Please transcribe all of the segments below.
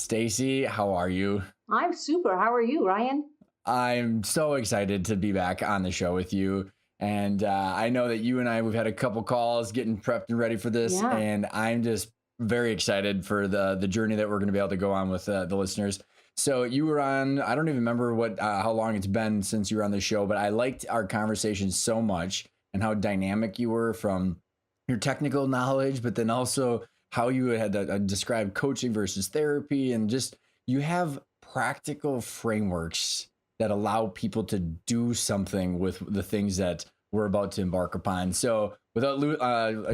Stacy, how are you? I'm super. How are you, Ryan? I'm so excited to be back on the show with you. And I know that you and we've had a couple calls getting prepped and ready for this. Yeah. And I'm just very excited for the journey that we're going to be able to go on with the listeners. So you were on, I don't even remember how long it's been since you were on the show, but I liked our conversation so much and how dynamic you were from your technical knowledge, but then also how you had described coaching versus therapy, and just you have practical frameworks that allow people to do something with the things that we're about to embark upon. So without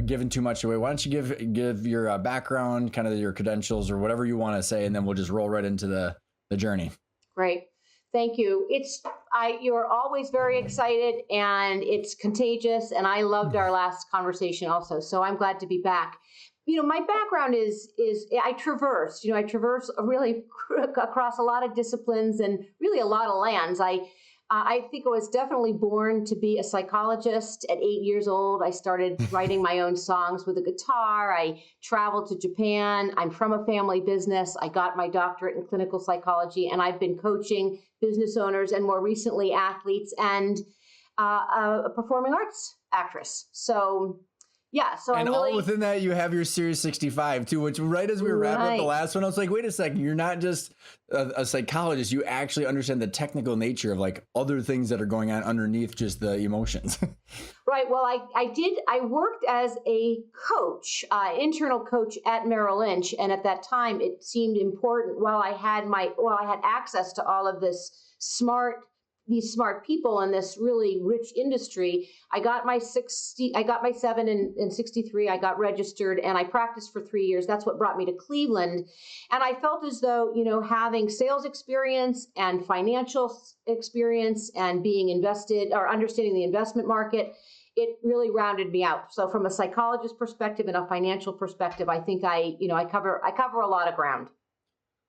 giving too much away, why don't you give your background, kind of your credentials or whatever you want to say, and then we'll just roll right into the journey. Great. Thank you. You're always very excited and it's contagious. And I loved our last conversation also. So I'm glad to be back. My background is I traverse really across a lot of disciplines and really a lot of lands. I think I was definitely born to be a psychologist. At 8 years old, I started writing my own songs with a guitar. I traveled to Japan. I'm from a family business. I got my doctorate in clinical psychology, and I've been coaching business owners and more recently athletes and a performing arts actress. So yeah, so and I'm really, all within that, you have your Series 65 too, which right as we were wrapping up the last one, I was like, wait a second, you're not just a psychologist. You actually understand the technical nature of like other things that are going on underneath just the emotions. Right. Well, I worked as a coach, internal coach at Merrill Lynch. And at that time, it seemed important while I had access to all of these smart people in this really rich industry. I got my 7 in 63. I got registered and I practiced for 3 years. That's what brought me to Cleveland. And I felt as though, having sales experience and financial experience and being invested or understanding the investment market, it really rounded me out. So from a psychologist perspective and a financial perspective, I think I cover a lot of ground.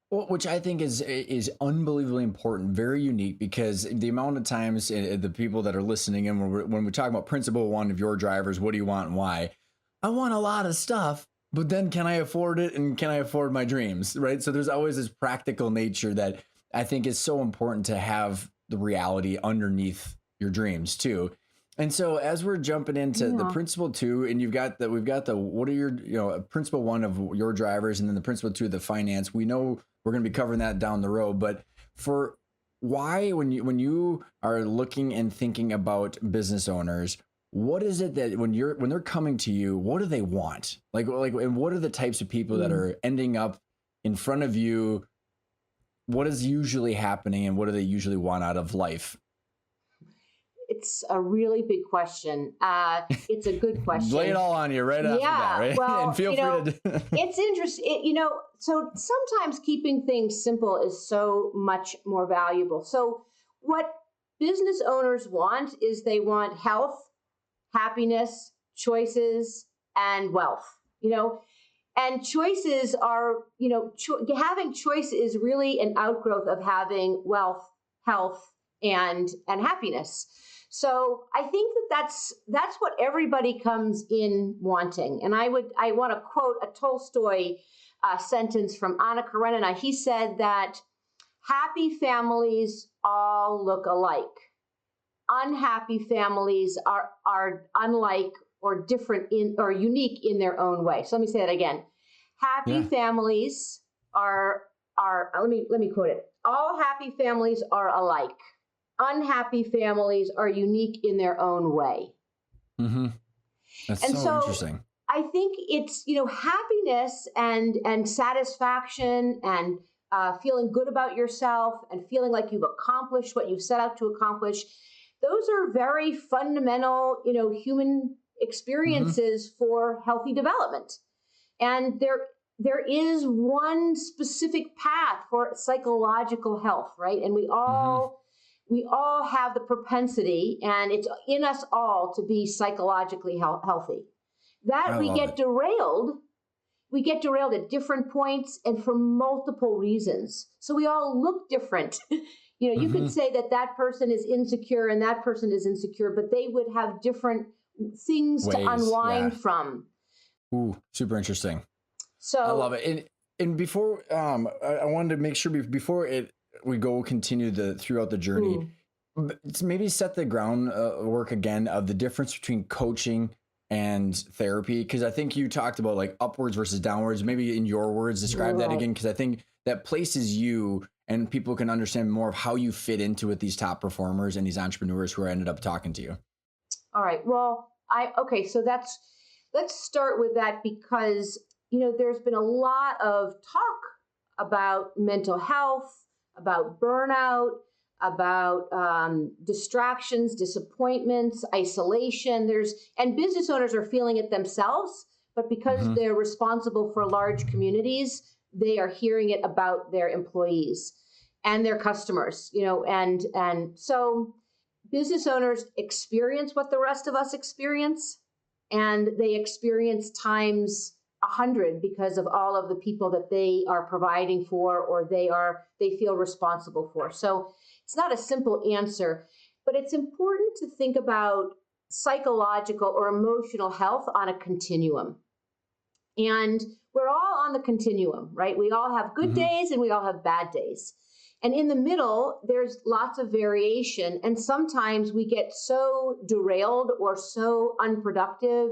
Well, which I think is unbelievably important, very unique, because the amount of times the people that are listening and when we talk about principle one of your drivers, what do you want and why? I want a lot of stuff, but then can I afford it and can I afford my dreams, right? So there's always this practical nature that I think is so important to have the reality underneath your dreams too. And so as we're jumping into the principle two, and we've got the what are your principle one of your drivers, and then the principle two of the finance. We know we're going to be covering that down the road, but for why when you are looking and thinking about business owners, what is it that when they're coming to you, what do they want? Like and what are the types of people that are ending up in front of you? What is usually happening, and what do they usually want out of life? It's a really big question. It's a good question. Lay it all on you right after that, right? Well, and feel free to. It's interesting. So sometimes keeping things simple is so much more valuable. So what business owners want is they want health, happiness, choices, and wealth. And choices are, having choice is really an outgrowth of having wealth, health, and happiness. So I think that's what everybody comes in wanting. And I want to quote a Tolstoy sentence from Anna Karenina. He said that happy families all look alike. Unhappy families are unlike or different or unique in their own way. So let me say that again. Happy families are let me quote it. All happy families are alike. Unhappy families are unique in their own way. Mm-hmm. That's so interesting. I think it's, happiness and satisfaction and feeling good about yourself and feeling like you've accomplished what you've set out to accomplish. Those are very fundamental, human experiences for healthy development. And there is one specific path for psychological health, right? And we all have the propensity, and it's in us all to be psychologically healthy. That we get derailed at different points and for multiple reasons. So we all look different. You could say that person is insecure and that person is insecure, but they would have different things to unwind from. Ooh, super interesting. So I love it. And before I wanted to make sure before we go continue throughout the journey, Mm. maybe set the ground work again of the difference between coaching and therapy, because I think you talked about like upwards versus downwards. Maybe in your words, describe that Right. again, because I think that places you and people can understand more of how you fit into with these top performers and these entrepreneurs who ended up talking to you. All right. Well, okay, so let's start with that because there's been a lot of talk about mental health, about burnout, about distractions, disappointments, isolation. And business owners are feeling it themselves, but because Hmm. they're responsible for large communities, they are hearing it about their employees and their customers, and so business owners experience what the rest of us experience, and they experience times 100 because of all of the people that they are providing for or they feel responsible for. So it's not a simple answer, but it's important to think about psychological or emotional health on a continuum. And we're all on the continuum, right? We all have good Hmm. days and we all have bad days. And in the middle, there's lots of variation. And sometimes we get so derailed or so unproductive,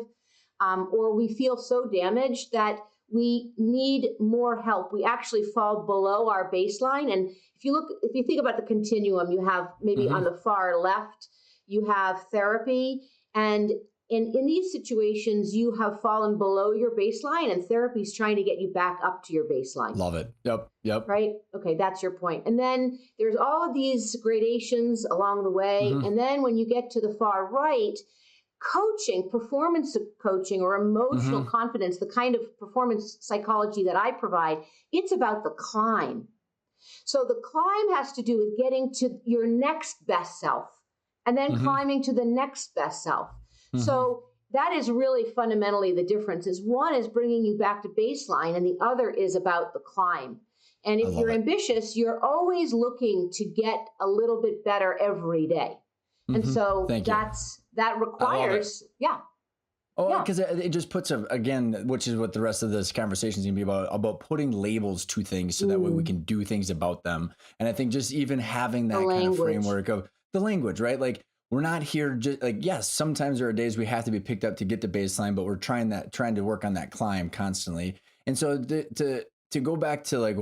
or we feel so damaged that we need more help. We actually fall below our baseline. And if you think about the continuum, you have maybe on Hmm. the far left, you have therapy. And in these situations, you have fallen below your baseline, and therapy is trying to get you back up to your baseline, Love it. Yep. Yep. right? Okay, that's your point. And then there's all of these gradations along the way. Hmm. And then when you get to the far right, coaching, performance coaching, or emotional Hmm. confidence, the kind of performance psychology that I provide, it's about the climb. So the climb has to do with getting to your next best self and then Hmm. climbing to the next best self. Hmm. So that is really fundamentally the difference. Is one is bringing you back to baseline and the other is about the climb. And I if love you're it. ambitious, you're always looking to get a little bit better every day. And Hmm. so Thank you. that I love it. requires, yeah, Oh, yeah. because it just puts again, which is what the rest of this conversation is going to be about putting labels to things so that way we Mm, can do things about them. And I think just even having the that kind of language. framework of the language, right? Like we're not here just like, yes, sometimes there are days we have to be picked up to get to baseline, but we're trying to work on that climb constantly. And so to go back to like,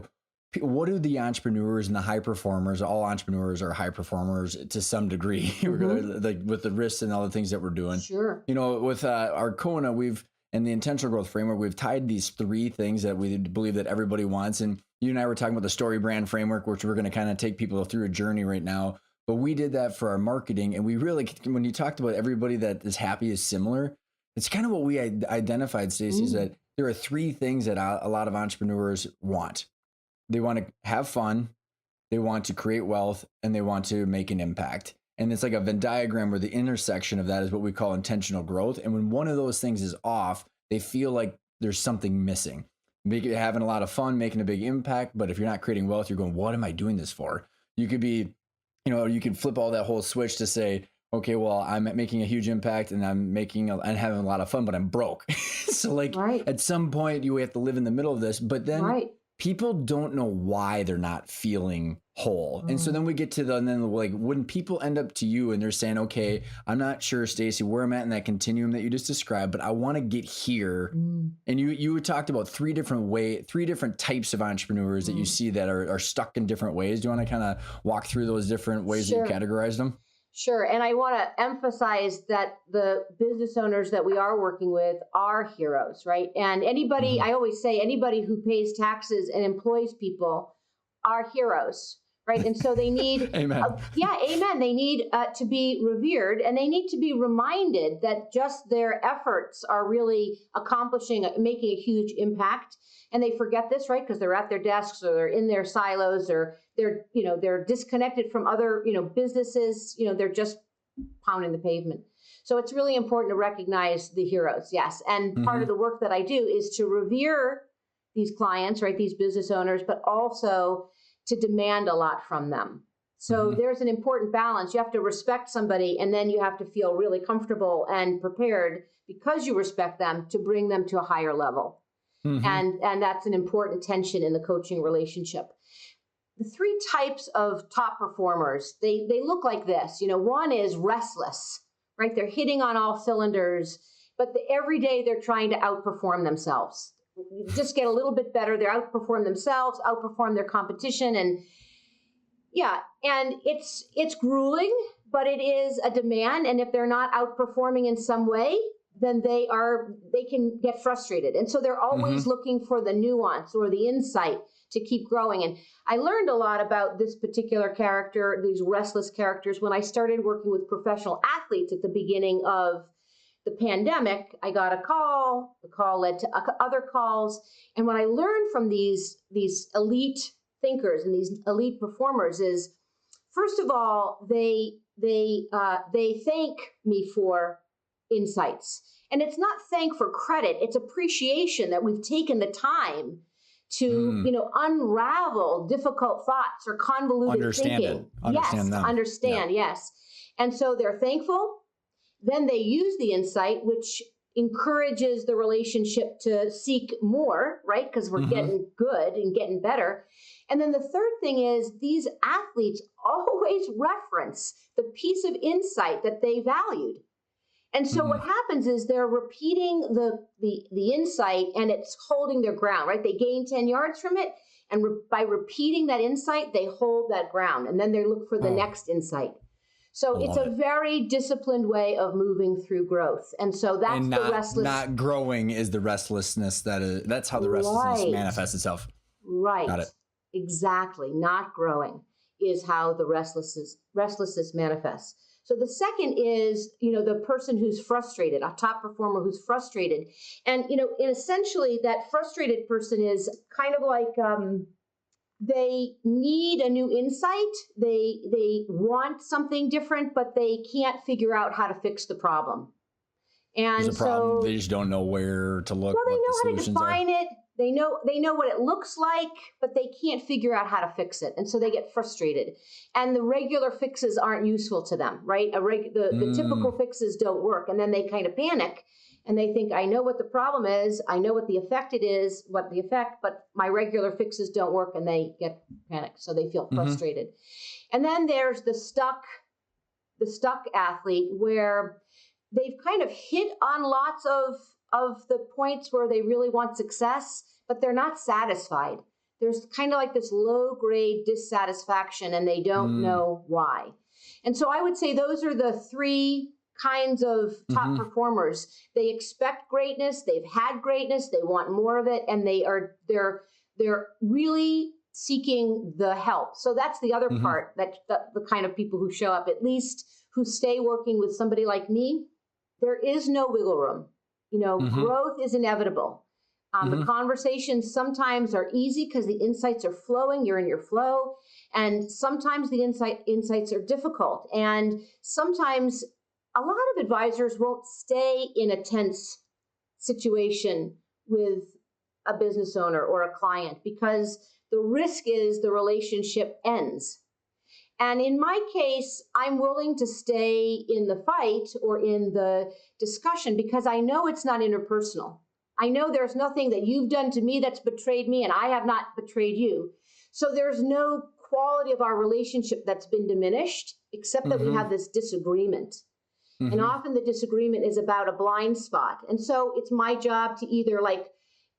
what do the entrepreneurs and the high performers, all entrepreneurs are high performers to some degree, Hmm. like with the risks and all the things that we're doing, Sure. with our Kona, we've and the intentional growth framework, we've tied these three things that we believe that everybody wants. And you and I were talking about the story brand framework, which we're going to kind of take people through a journey right now. But we did that for our marketing, and we really, when you talked about everybody that is happy is similar, it's kind of what we identified, Stacy, is Mm, that there are three things that a lot of entrepreneurs want. They want to have fun, they want to create wealth, and they want to make an impact. And it's like a Venn diagram where the intersection of that is what we call intentional growth. And when one of those things is off, they feel like there's something missing. Having a lot of fun, making a big impact, but if you're not creating wealth, you're going, what am I doing this for? You could be, you could flip all that whole switch to say, okay, well, I'm making a huge impact and and having a lot of fun, but I'm broke. So like right. at some point you have to live in the middle of this, but then Right. people don't know why they're not feeling whole. And so Mm, then we get to and then like when people end up to you and they're saying, okay, I'm not sure, Stacy, where I'm at in that continuum that you just described, but I want to get here. mm, And you talked about three different types of entrepreneurs that you mm. see that are stuck in different ways. Do you want to kind of walk through those different ways that you Sure. categorized them? Sure. And I want to emphasize that the business owners that we are working with are heroes, right? And Mm-hmm. I always say, anybody who pays taxes and employs people are heroes, right? And so they need, Amen. yeah, amen. They need to be revered, and they need to be reminded that just their efforts are really making a huge impact. And they forget this, right? Because they're at their desks or they're in their silos or they're disconnected from other, businesses, they're just pounding the pavement. So it's really important to recognize the heroes. Yes. And part Mm-hmm. of the work that I do is to revere these clients, right? These business owners, but also to demand a lot from them. So Mm-hmm. there's an important balance. You have to respect somebody, and then you have to feel really comfortable and prepared because you respect them to bring them to a higher level. Mm-hmm. And that's an important tension in the coaching relationship. The three types of top performers, they look like this. One is restless, right? They're hitting on all cylinders, but every day they're trying to outperform themselves. Just get a little bit better. They outperform themselves, outperform their competition, and yeah, and it's grueling, but it is a demand. And if they're not outperforming in some way, then they can get frustrated. And so they're always Mm-hmm. looking for the nuance or the insight to keep growing. And I learned a lot about this particular character, these restless characters, when I started working with professional athletes at the beginning of the pandemic. I got a call, the call led to other calls. And what I learned from these elite thinkers and these elite performers is, first of all, they thank me for insights. And it's not thank for credit, it's appreciation that we've taken the time to, Mm. unravel difficult thoughts or convoluted Understand thinking. it. Understand Yes, to them. understand, yes. And so they're thankful. Then they use the insight, which encourages the relationship to seek more, right? Because we're Mm-hmm. getting good and getting better. And then the third thing is these athletes always reference the piece of insight that they valued. And so what Mm-hmm. happens is they're repeating the insight, and it's holding their ground, right? They gain 10 yards from it, and by repeating that insight, they hold that ground, and then they look for the Oh, next insight. I So it's love a it. very disciplined way of moving through growth. And so that's And the not restless. growing is the restlessness that's how the restlessness Right, manifests itself. Got right. it. Exactly. Not growing is how the restlessness manifests. So the second is, the person who's frustrated, a top performer who's frustrated. And, essentially that frustrated person is kind of like, they need a new insight. They want something different, but they can't figure out how to fix the problem. There's And a problem. so, They just don't know where to look, well, they what the know how to solutions are. define it. They know what it looks like, but they can't figure out how to fix it, and so they get frustrated. And the regular fixes aren't useful to them, right? The typical Mm. fixes don't work, and then they kind of panic, and they think, I know what the problem is, I know what the effect it is, but my regular fixes don't work, and they get panicked, so they feel Mm-hmm. frustrated. And then there's the stuck athlete, where they've kind of hit on lots of the points where they really want success, but they're not satisfied. There's kind of like this low grade dissatisfaction, and they don't Mm. know why. And so I would say those are the three kinds of top Mm-hmm. performers. They expect greatness, they've had greatness, they want more of it, and they're really seeking the help. So that's the other Mm-hmm. part, that the kind of people who show up, at least who stay working with somebody like me. There is no wiggle room. Mm-hmm. Growth is inevitable. Mm-hmm. The conversations sometimes are easy because the insights are flowing, you're in your flow. And sometimes the insights are difficult. And sometimes a lot of advisors won't stay in a tense situation with a business owner or a client, because the risk is the relationship ends. And in my case, I'm willing to stay in the fight or in the discussion because I know it's not interpersonal. I know there's nothing that you've done to me that's betrayed me, and I have not betrayed you. So there's no quality of our relationship that's been diminished, except that we Mm-hmm. have this disagreement. And Mm-hmm. often the disagreement is about a blind spot. And so it's my job to either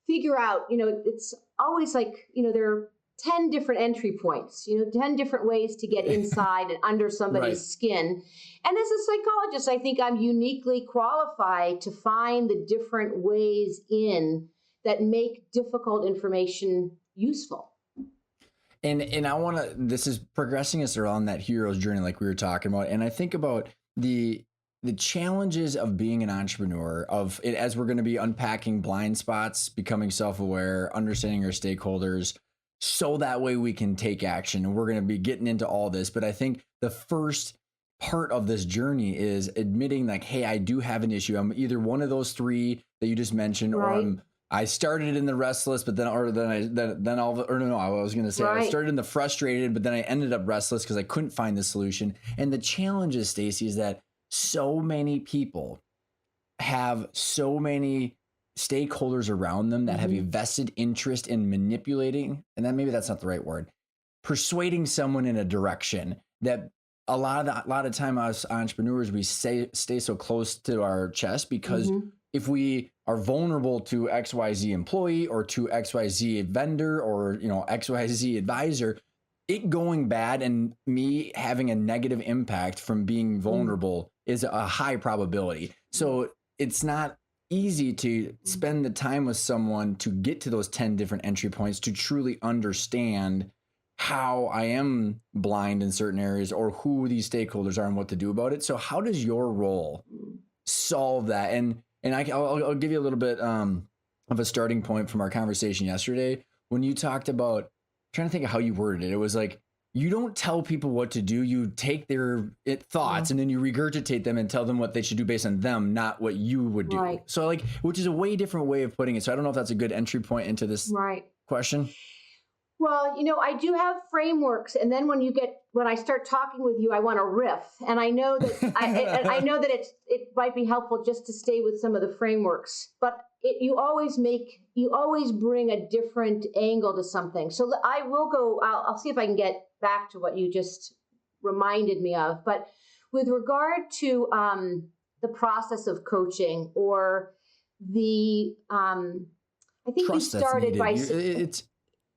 figure out, it's always there are 10 different entry points, 10 different ways to get inside and under somebody's Right. skin. And as a psychologist, I think I'm uniquely qualified to find the different ways in that make difficult information useful. And I want to, this is progressing us around that hero's journey like we were talking about. And I think about the challenges of being an entrepreneur, of it, as we're going to be unpacking blind spots, becoming self-aware, understanding our stakeholders, so that way we can take action. And we're going to be getting into all this. But I think the first part of this journey is admitting hey, I do have an issue. I'm either one of those three that you just mentioned, Right. or I started in the restless, but then I was going to say I Right. started in the frustrated, but then I ended up restless because I couldn't find the solution. And the challenge is, Stacy, is that so many people have so many stakeholders around them that have a Mm-hmm. vested interest in manipulating, and then maybe that's not the right word, persuading someone in a direction that a lot of time us entrepreneurs, we stay so close to our chest because Mm-hmm. if we are vulnerable to XYZ employee or to XYZ vendor or XYZ advisor, it going bad and me having a negative impact from being vulnerable is a high probability. So it's not easy to spend the time with someone to get to those 10 different entry points to truly understand how I am blind in certain areas or who these stakeholders are and what to do about it. So how does your role solve that? And I'll give you a little bit of a starting point from our conversation yesterday when you talked about, trying to think of how you worded it. It was like, you don't tell people what to do. You take their thoughts and then you regurgitate them and tell them what they should do based on them, not what you would do. Right. So like, which is a way different way of putting it. So I don't know if that's a good entry point into this question. Well, I do have frameworks, and then when I start talking with you, I want to riff, and I know that I know that it might be helpful just to stay with some of the frameworks, but you always bring a different angle to something. So I will go. I'll see if I can get back to what you just reminded me of, but with regard to the process of coaching or the I think Trust you started by.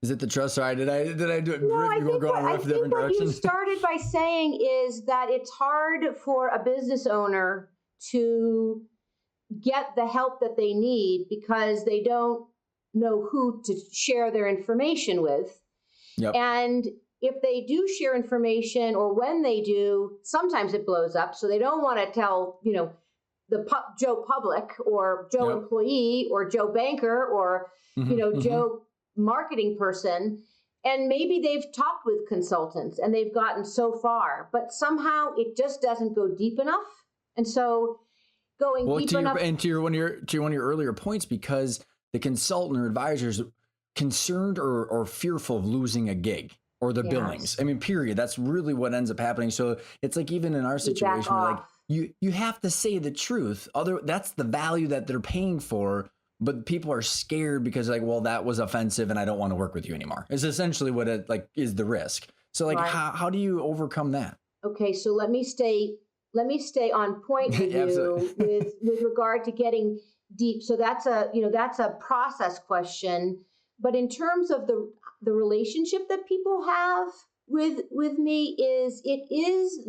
Is it the trust? Sorry, did I do it? No, I think what you direction? started by saying is that it's hard for a business owner to get the help that they need because they don't know who to share their information with. Yep. And if they do share information, or when they do, sometimes it blows up. So they don't want to tell, Joe Public or Joe employee or Joe banker or, Joe marketing person. And maybe they've talked with consultants and they've gotten so far, but somehow it just doesn't go deep enough. And so going deep enough. And to one of your earlier points, because the consultant or advisor is concerned or fearful of losing a gig or the billings. I mean, period. That's really what ends up happening. So it's like, even in our situation, we're like, you have to say the truth. That's the value that they're paying for. But people are scared because that was offensive and I don't want to work with you anymore. It's essentially what it is the risk. So how do you overcome that? Okay, so let me stay on point with you with regard to getting deep. So that's a process question. But in terms of the relationship that people have with me, it is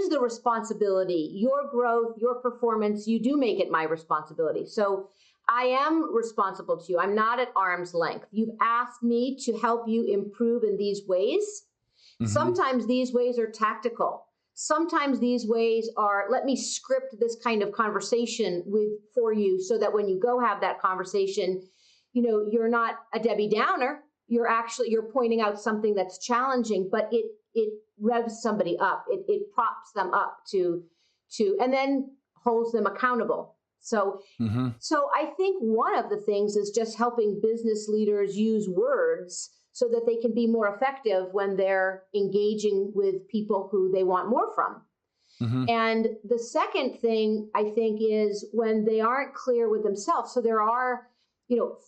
the responsibility. Your growth, your performance, you do make it my responsibility. So I am responsible to you. I'm not at arm's length. You've asked me to help you improve in these ways. Mm-hmm. Sometimes these ways are tactical. Sometimes these ways are, let me script this kind of conversation for you so that when you go have that conversation, you're not a Debbie Downer. You're pointing out something that's challenging, but it revs somebody up. It props them up to, and then holds them accountable. So, So I think one of the things is just helping business leaders use words so that they can be more effective when they're engaging with people who they want more from. Mm-hmm. And the second thing I think is when they aren't clear with themselves. So there are,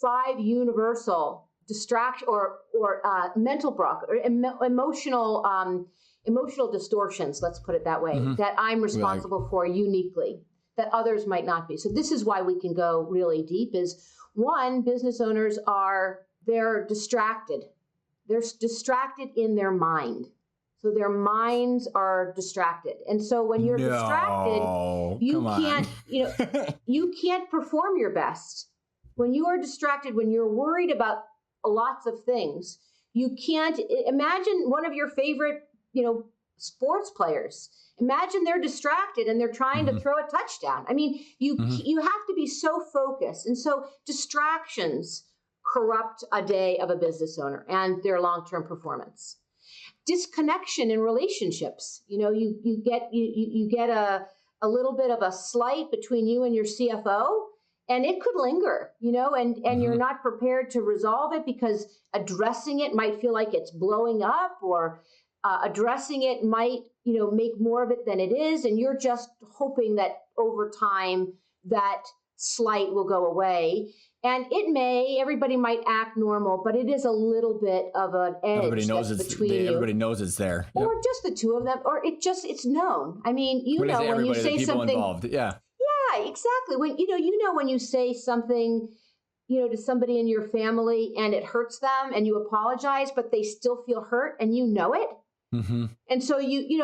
5 universal distraction or mental block or emotional distortions, let's put it that way, that I'm responsible for uniquely, that others might not be. So this is why we can go really deep is, one, business owners they're distracted. They're distracted in their mind. So their minds are distracted. And so when you're distracted, you can't perform your best. When you are distracted, when you're worried about lots of things, you can't imagine one of your favorite, sports players. Imagine they're distracted and they're trying to throw a touchdown. I mean, you have to be so focused. And so distractions corrupt a day of a business owner and their long-term performance. Disconnection in relationships. You get a little bit of a slight between you and your CFO. And it could linger, and you're not prepared to resolve it because addressing it might feel like it's blowing up, or addressing it might, make more of it than it is. And you're just hoping that over time that slight will go away. And everybody might act normal, but it is a little bit of an edge that's between you. Everybody knows it's there. Or just the two of them, or it's known. I mean, when you say something involved. Yeah. Yeah, exactly. When when you say something, to somebody in your family and it hurts them and you apologize, but they still feel hurt and you know it. Mm-hmm. And so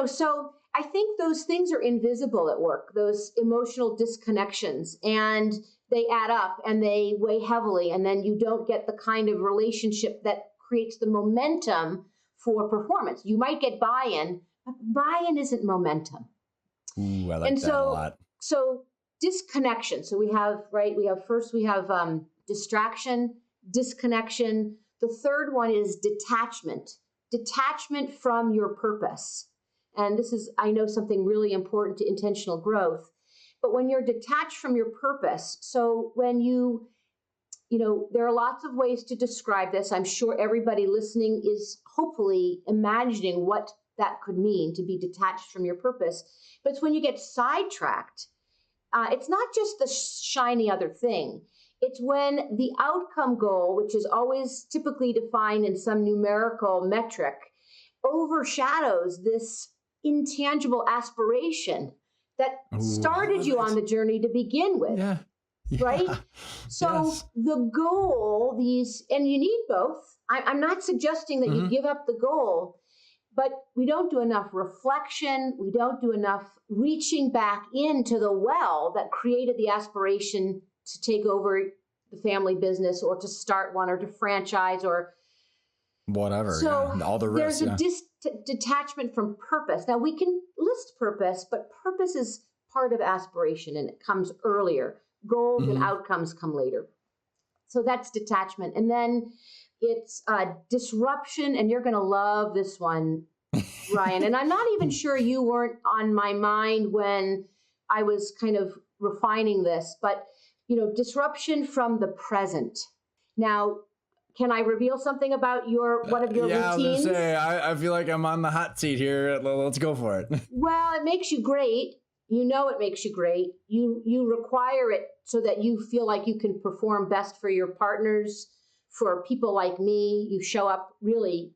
so I think those things are invisible at work, those emotional disconnections, and they add up and they weigh heavily. And then you don't get the kind of relationship that creates the momentum for performance. You might get buy-in, but buy-in isn't momentum. Ooh, I like that a lot. So disconnection. So we have distraction, disconnection. The third one is detachment from your purpose. And this is, I know, something really important to intentional growth. But when you're detached from your purpose, so when there are lots of ways to describe this. I'm sure everybody listening is hopefully imagining what that could mean, to be detached from your purpose. But it's when you get sidetracked. It's not just the shiny other thing. It's when the outcome goal, which is always typically defined in some numerical metric, overshadows this intangible aspiration that started you on the journey to begin with. Yeah. Right? So yes. The goal, and you need both. I'm not suggesting that you give up the goal, but we don't do enough reflection. We don't do enough reaching back into the well that created the aspiration to take over the family business or to start one or to franchise or whatever. So all the risks. There's a detachment from purpose. Now we can list purpose, but purpose is part of aspiration and it comes earlier. Goals and outcomes come later. So that's detachment. And then it's disruption. And you're going to love this one, Ryan. And I'm not even sure you weren't on my mind when I was kind of refining this, but disruption from the present. Now, can I reveal something about one of your routines? I was going to say, I feel like I'm on the hot seat here. Let's go for it. Well, it makes you great. It makes you great. You require it so that you feel like you can perform best for your partners, for people like me. You show up really,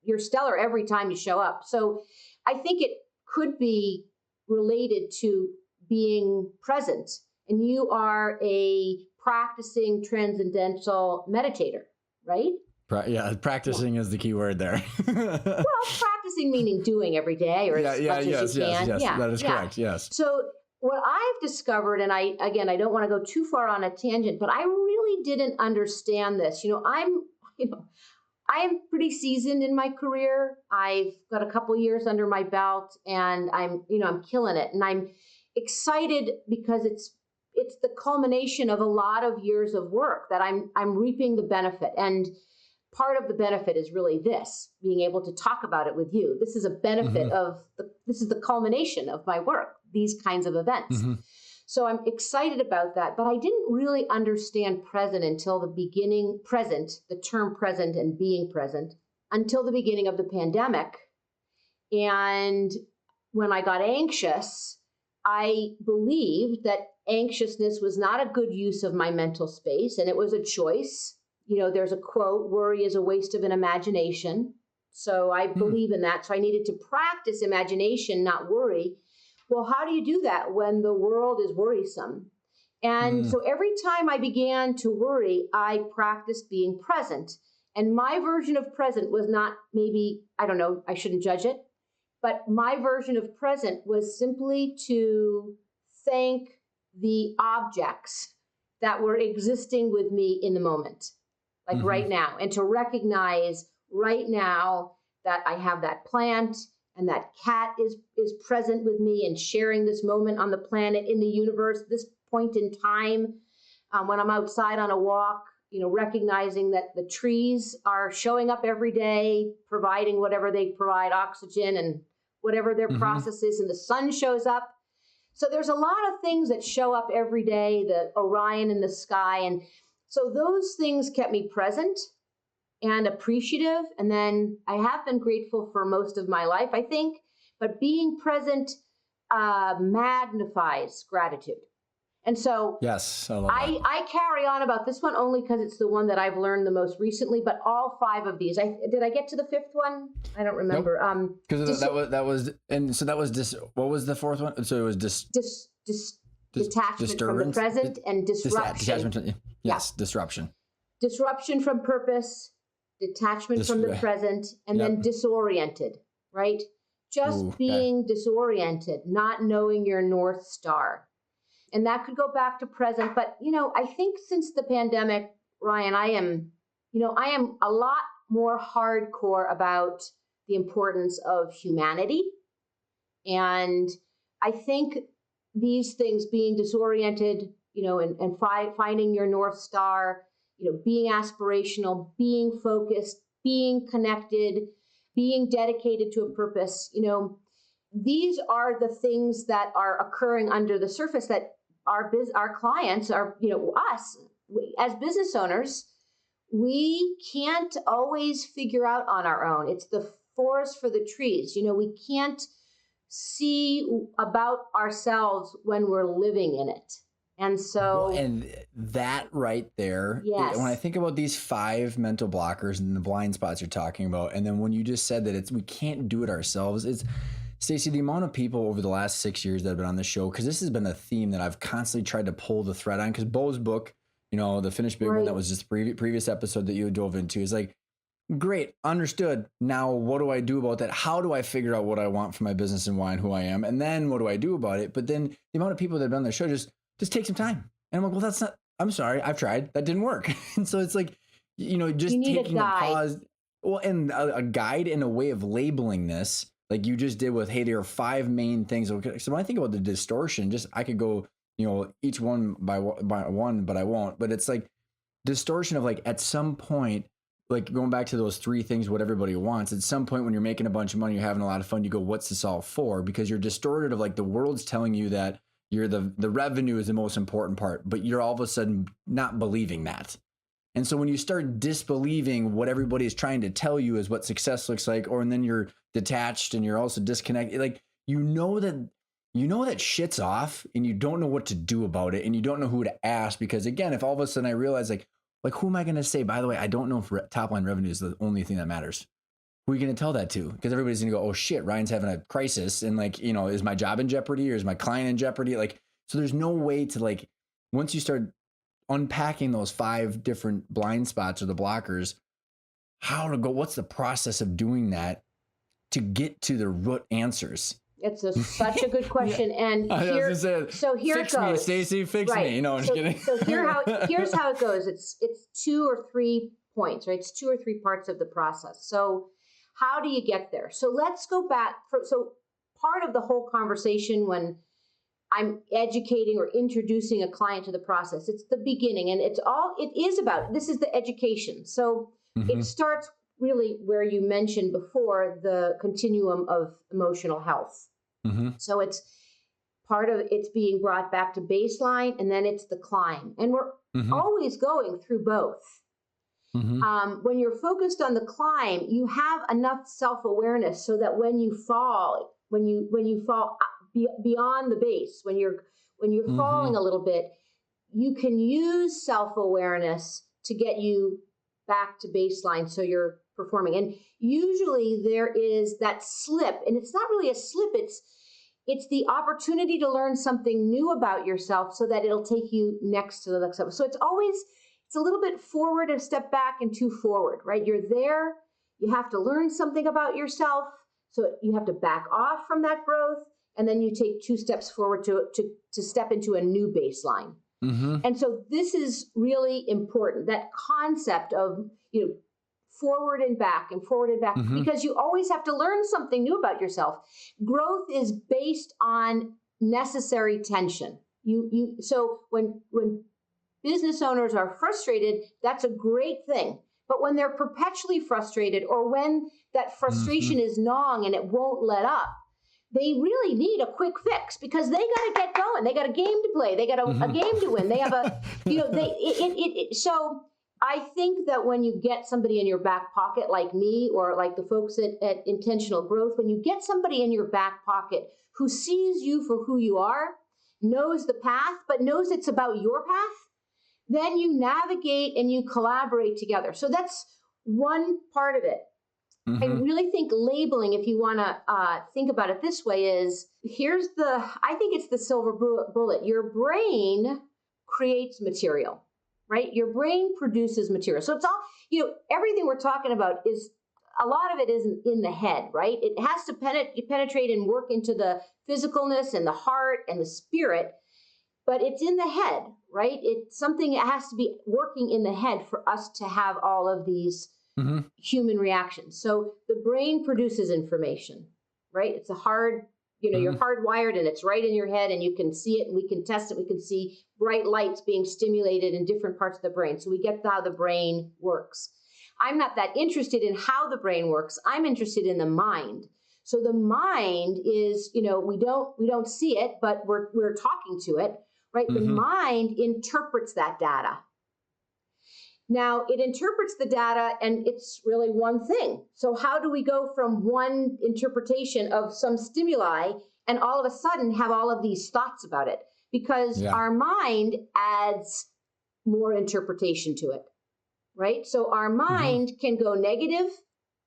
you're stellar every time you show up. So I think it could be related to being present. And you are a practicing transcendental meditator, right? Practicing is the key word there. Well, practicing meaning doing every day or as much as you can. Yes, that is correct, yes. So what I've discovered, and I don't want to go too far on a tangent, but I really didn't understand this. I am pretty seasoned in my career. I've got a couple years under my belt and I'm killing it. And I'm excited because it's the culmination of a lot of years of work that I'm reaping the benefit. And part of the benefit is really this, being able to talk about it with you. This is a benefit this is the culmination of my work, these kinds of events. So I'm excited about that, but I didn't really understand present until the term present and being present, until the beginning of the pandemic. And when I got anxious, I believed that anxiousness was not a good use of my mental space, and it was a choice. There's a quote, worry is a waste of an imagination. So I believe in that. So I needed to practice imagination, not worry. Well, how do you do that when the world is worrisome? And so every time I began to worry, I practiced being present. And my version of present was not maybe, I don't know, I shouldn't judge it, but my version of present was simply to thank the objects that were existing with me in the moment. Like right now, and to recognize right now that I have that plant and that cat is present with me and sharing this moment on the planet, in the universe, this point in time. When I'm outside on a walk, recognizing that the trees are showing up every day, providing whatever they provide, oxygen and whatever their process is, and the sun shows up. So there's a lot of things that show up every day, the Orion in the sky. And so those things kept me present and appreciative. And then I have been grateful for most of my life, I think. But being present magnifies gratitude. And so Yes, I love that. I carry on about this one only because it's the one that I've learned the most recently, but all 5 of these, did I get to the 5th one? I don't remember. Nope. Because that was, and so that was what was the 4th one? So it was detachment from the present and disruption. Detachment. Yes, disruption. Disruption from purpose, detachment from the present, and then disoriented, right? Just being disoriented, not knowing your North Star. And that could go back to present. But, I think since the pandemic, Ryan, I am a lot more hardcore about the importance of humanity. And I think these things, being disoriented, and finding your North Star, being aspirational, being focused, being connected, being dedicated to a purpose, these are the things that are occurring under the surface that our clients are, us as business owners, we can't always figure out on our own. It's the forest for the trees. We can't see about ourselves when we're living in it. And so, and that right there, yes. When I think about these 5 mental blockers and the blind spots you're talking about, and then when you just said that we can't do it ourselves, it's, Stacy, the amount of people over the last 6 years that have been on the show, because this has been a theme that I've constantly tried to pull the thread on, because Bo's book, the Finish Big one that was just previous episode that you dove into, is like, great, understood. Now, what do I do about that? How do I figure out what I want for my business and why and who I am? And then what do I do about it? But then the amount of people that have been on the show just take some time. And I'm like, well, that's not, I'm sorry, I've tried. That didn't work. And so it's like, just taking a pause. Well, and a guide and a way of labeling this, like you just did with, hey, there are 5 main things. Okay. So when I think about the distortion, I could go, each one by one, but I won't. But it's like distortion of like, at some point, like going back to those 3 things, what everybody wants, at some point when you're making a bunch of money, you're having a lot of fun, you go, what's this all for? Because you're distorted of like the world's telling you that the revenue is the most important part, but you're all of a sudden not believing that. And so when you start disbelieving what everybody is trying to tell you is what success looks like, and then you're detached and you're also disconnected, like, that shit's off and you don't know what to do about it and you don't know who to ask, because again, if all of a sudden I realize like who am I going to say, by the way, I don't know if top line revenue is the only thing that matters. Who are you going to tell that to? Because everybody's going to go, oh shit, Ryan's having a crisis. And like, is my job in jeopardy or is my client in jeopardy? Like, so there's no way to like, once you start unpacking those 5 different blind spots or the blockers, what's the process of doing that to get to the root answers? It's such a good question. And here fix it goes. Me, Stacy, fix me. I'm just kidding. So here's how it goes. It's 2 or 3 points, right? It's 2 or 3 parts of the process. So how do you get there? So let's go back. So part of the whole conversation when I'm educating or introducing a client to the process, it's the beginning, and this is the education. So it starts really where you mentioned before, the continuum of emotional health. So it's part of it's being brought back to baseline, and then it's the climb. And we're always going through both. When you're focused on the climb, you have enough self-awareness so that when you fall beyond the base, when you're falling a little bit, you can use self-awareness to get you back to baseline so you're performing. And usually there is that slip, and it's not really a slip, it's the opportunity to learn something new about yourself so that it'll take you next to the next level. So it's a little bit forward, a step back, and 2 forward, right? You're there, you have to learn something about yourself, so you have to back off from that growth, and then you take 2 steps forward to step into a new baseline. And so this is really important, that concept of, forward and back, because you always have to learn something new about yourself. Growth is based on necessary tension. So when business owners are frustrated, that's a great thing. But when they're perpetually frustrated, or when that frustration is gnawing and it won't let up, they really need a quick fix, because they got to get going. They got a game to play. They got a game to win. They have so I think that when you get somebody in your back pocket like me, or like the folks at Intentional Growth, when you get somebody in your back pocket who sees you for who you are knows the path, but knows it's about your path, then you navigate and you collaborate together. So that's one part of it. I really think labeling, if you want to think about it this way, is I think it's the silver bullet. Your brain creates material, right? Your brain produces material. So it's all, everything we're talking about is, a lot of it isn't in the head, right? It has to penetrate and work into the physicalness and the heart and the spirit, but it's in the head, right? It's something that has to be working in the head for us to have all of these human reactions. So the brain produces information, right? It's you're hardwired and it's right in your head and you can see it and we can test it. We can see bright lights being stimulated in different parts of the brain. So we get how the brain works. I'm not that interested in how the brain works. I'm interested in the mind. So the mind is, we don't see it, but we're talking to it, right? The mind interprets that data. Now, it interprets the data and it's really one thing. So how do we go from one interpretation of some stimuli and all of a sudden have all of these thoughts about it? Because our mind adds more interpretation to it, right? So our mind can go negative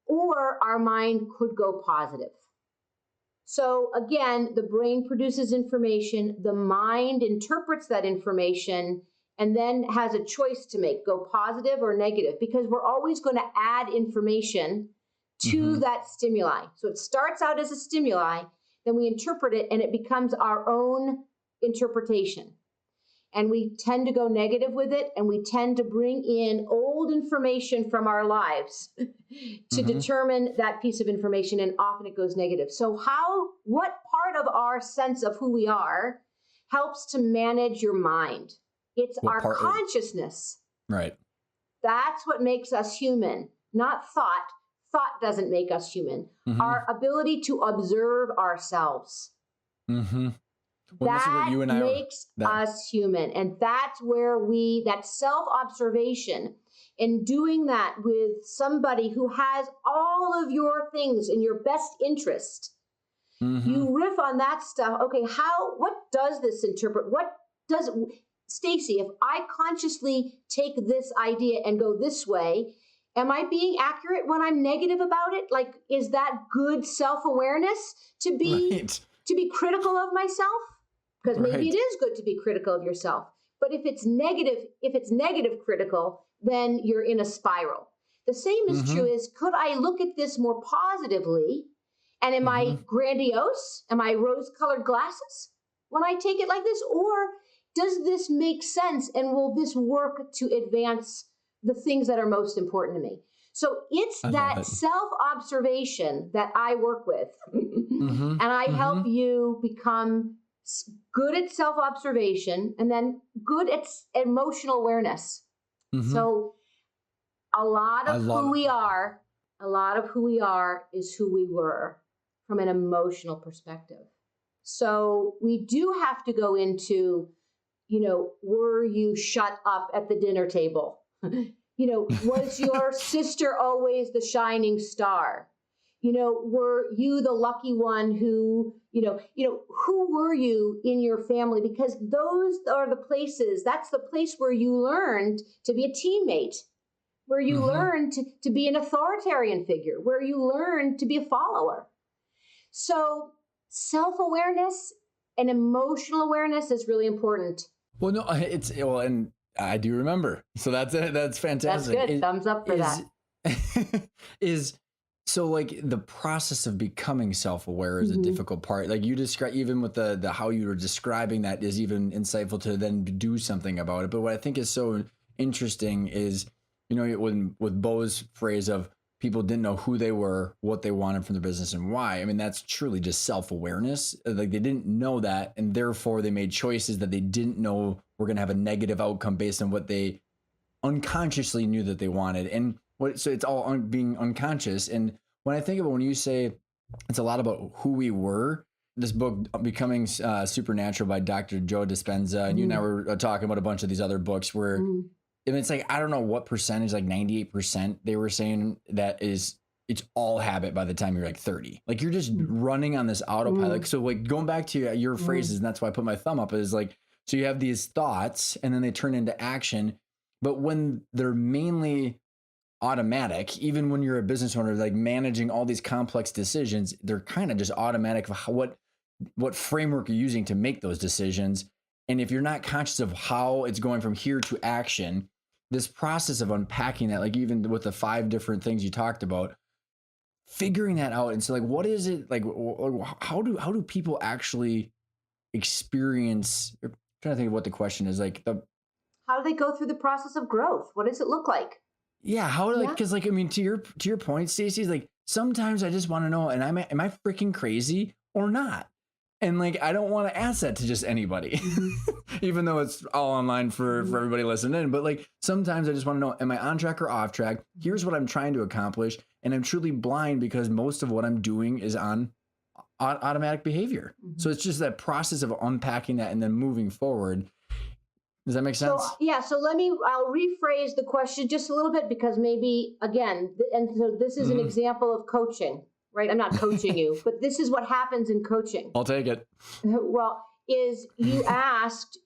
or our mind could go positive. So again, the brain produces information, the mind interprets that information, and then has a choice to make, go positive or negative, because we're always going to add information to that stimuli. So it starts out as a stimuli, then we interpret it, and it becomes our own interpretation. And we tend to go negative with it, and we tend to bring in old information from our lives to determine that piece of information, and often it goes negative. So what part of our sense of who we are helps to manage your mind? It's our consciousness. Right. That's what makes us human, not thought. Thought doesn't make us human. Our ability to observe ourselves. Well, that makes us human. And that's where that self-observation, and doing that with somebody who has all of your things in your best interest, you riff on that stuff. Okay, what does this interpret? Stacy, if I consciously take this idea and go this way, am I being accurate when I'm negative about it? Like, is that good self-awareness to be critical of myself? Because maybe it is good to be critical of yourself. But if it's negative critical, then you're in a spiral. The same is true is, could I look at this more positively? And am I grandiose? Am I rose-colored glasses when I take it like this? Or does this make sense? And will this work to advance the things that are most important to me? So it's that self-observation that I work with. And I help you become good at self-observation and then good at emotional awareness. So a lot of who we are is who we were from an emotional perspective. So we do have to go into, were you shut up at the dinner table? Was your sister always the shining star? Were you the lucky one who were you in your family? Because those are the places, that's the place where you learned to be a teammate, where you learned to be an authoritarian figure, where you learned to be a follower. So self-awareness and emotional awareness is really important. Well, no, and I do remember. So that's it. That's fantastic. That's good. Thumbs up for that. So like the process of becoming self-aware is a difficult part. Like you describe, even with the how you were describing that is even insightful to then do something about it. But what I think is so interesting is, with Bo's phrase of people didn't know who they were, what they wanted from the business and why. I mean, that's truly just self-awareness. Like they didn't know that. And therefore they made choices that they didn't know were going to have a negative outcome based on what they unconsciously knew that they wanted. And so it's all being unconscious. And when I think about, when you say it's a lot about who we were, this book, Becoming Supernatural by Dr. Joe Dispenza, and you and I were talking about a bunch of these other books where, and it's like, I don't know what percentage, like 98%, they were saying that is it's all habit by the time you're like 30. Like you're just Mm. running on this autopilot. Mm. So like going back to your Mm. phrases, and that's why I put my thumb up, is like, so you have these thoughts and then they turn into action. But when they're mainly automatic, even when you're a business owner, like managing all these complex decisions, they're kind of just automatic of what framework you're using to make those decisions. And if you're not conscious of how it's going from here to action, this process of unpacking that, like even with the 5 different things you talked about, figuring that out. And so like, what is it like, how do people actually experience, I'm trying to think of what the question is, like How do they go through the process of growth? What does it look like? yeah, how like, Yeah. because like, I mean, to your point, Stacy, like sometimes I just want to know, and am I freaking crazy or not? And like, I don't want to ask that to just anybody, even though it's all online for everybody listening in. But like, sometimes I just want to know, am I on track or off track? Here's what I'm trying to accomplish. And I'm truly blind because most of what I'm doing is on automatic behavior. So it's just that process of unpacking that and then moving forward. Does that make sense? So, yeah, so I'll rephrase the question just a little bit, because maybe, again, and so this is an example of coaching, right? I'm not coaching you, but this is what happens in coaching. I'll take it. Well, is you asked,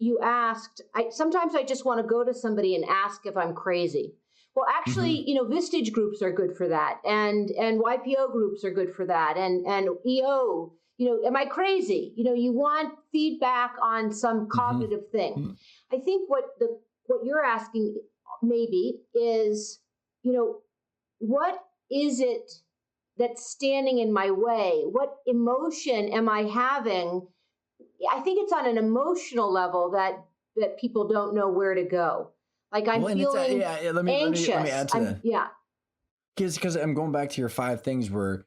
sometimes I just want to go to somebody and ask if I'm crazy. Well, actually, Vistage groups are good for that. And YPO groups are good for that. And EO, am I crazy? You want feedback on some cognitive thing. I think what you're asking maybe is, what is it that's standing in my way? What emotion am I having? I think it's on an emotional level that people don't know where to go. Like I'm feeling anxious. Let me add to that. Yeah. Because I'm going back to your 5 things where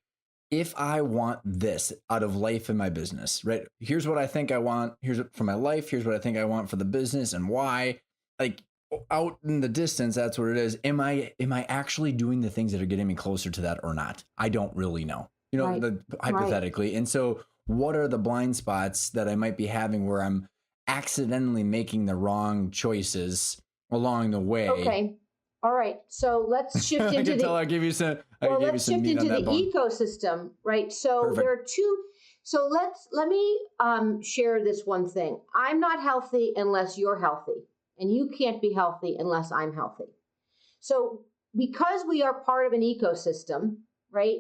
if I want this out of life and my business, right? Here's what I think I want. Here's for my life. Here's what I think I want for the business and why. Like out in the distance, that's what it is. Am I actually doing the things that are getting me closer to that or not? I don't really know, Right. hypothetically. Right. And so what are the blind spots that I might be having where I'm accidentally making the wrong choices along the way? Okay. All right. So let's shift into let's shift into the ecosystem, right? So Perfect. there are 2. So let me share this one thing. I'm not healthy unless you're healthy, and you can't be healthy unless I'm healthy. So because we are part of an ecosystem, right?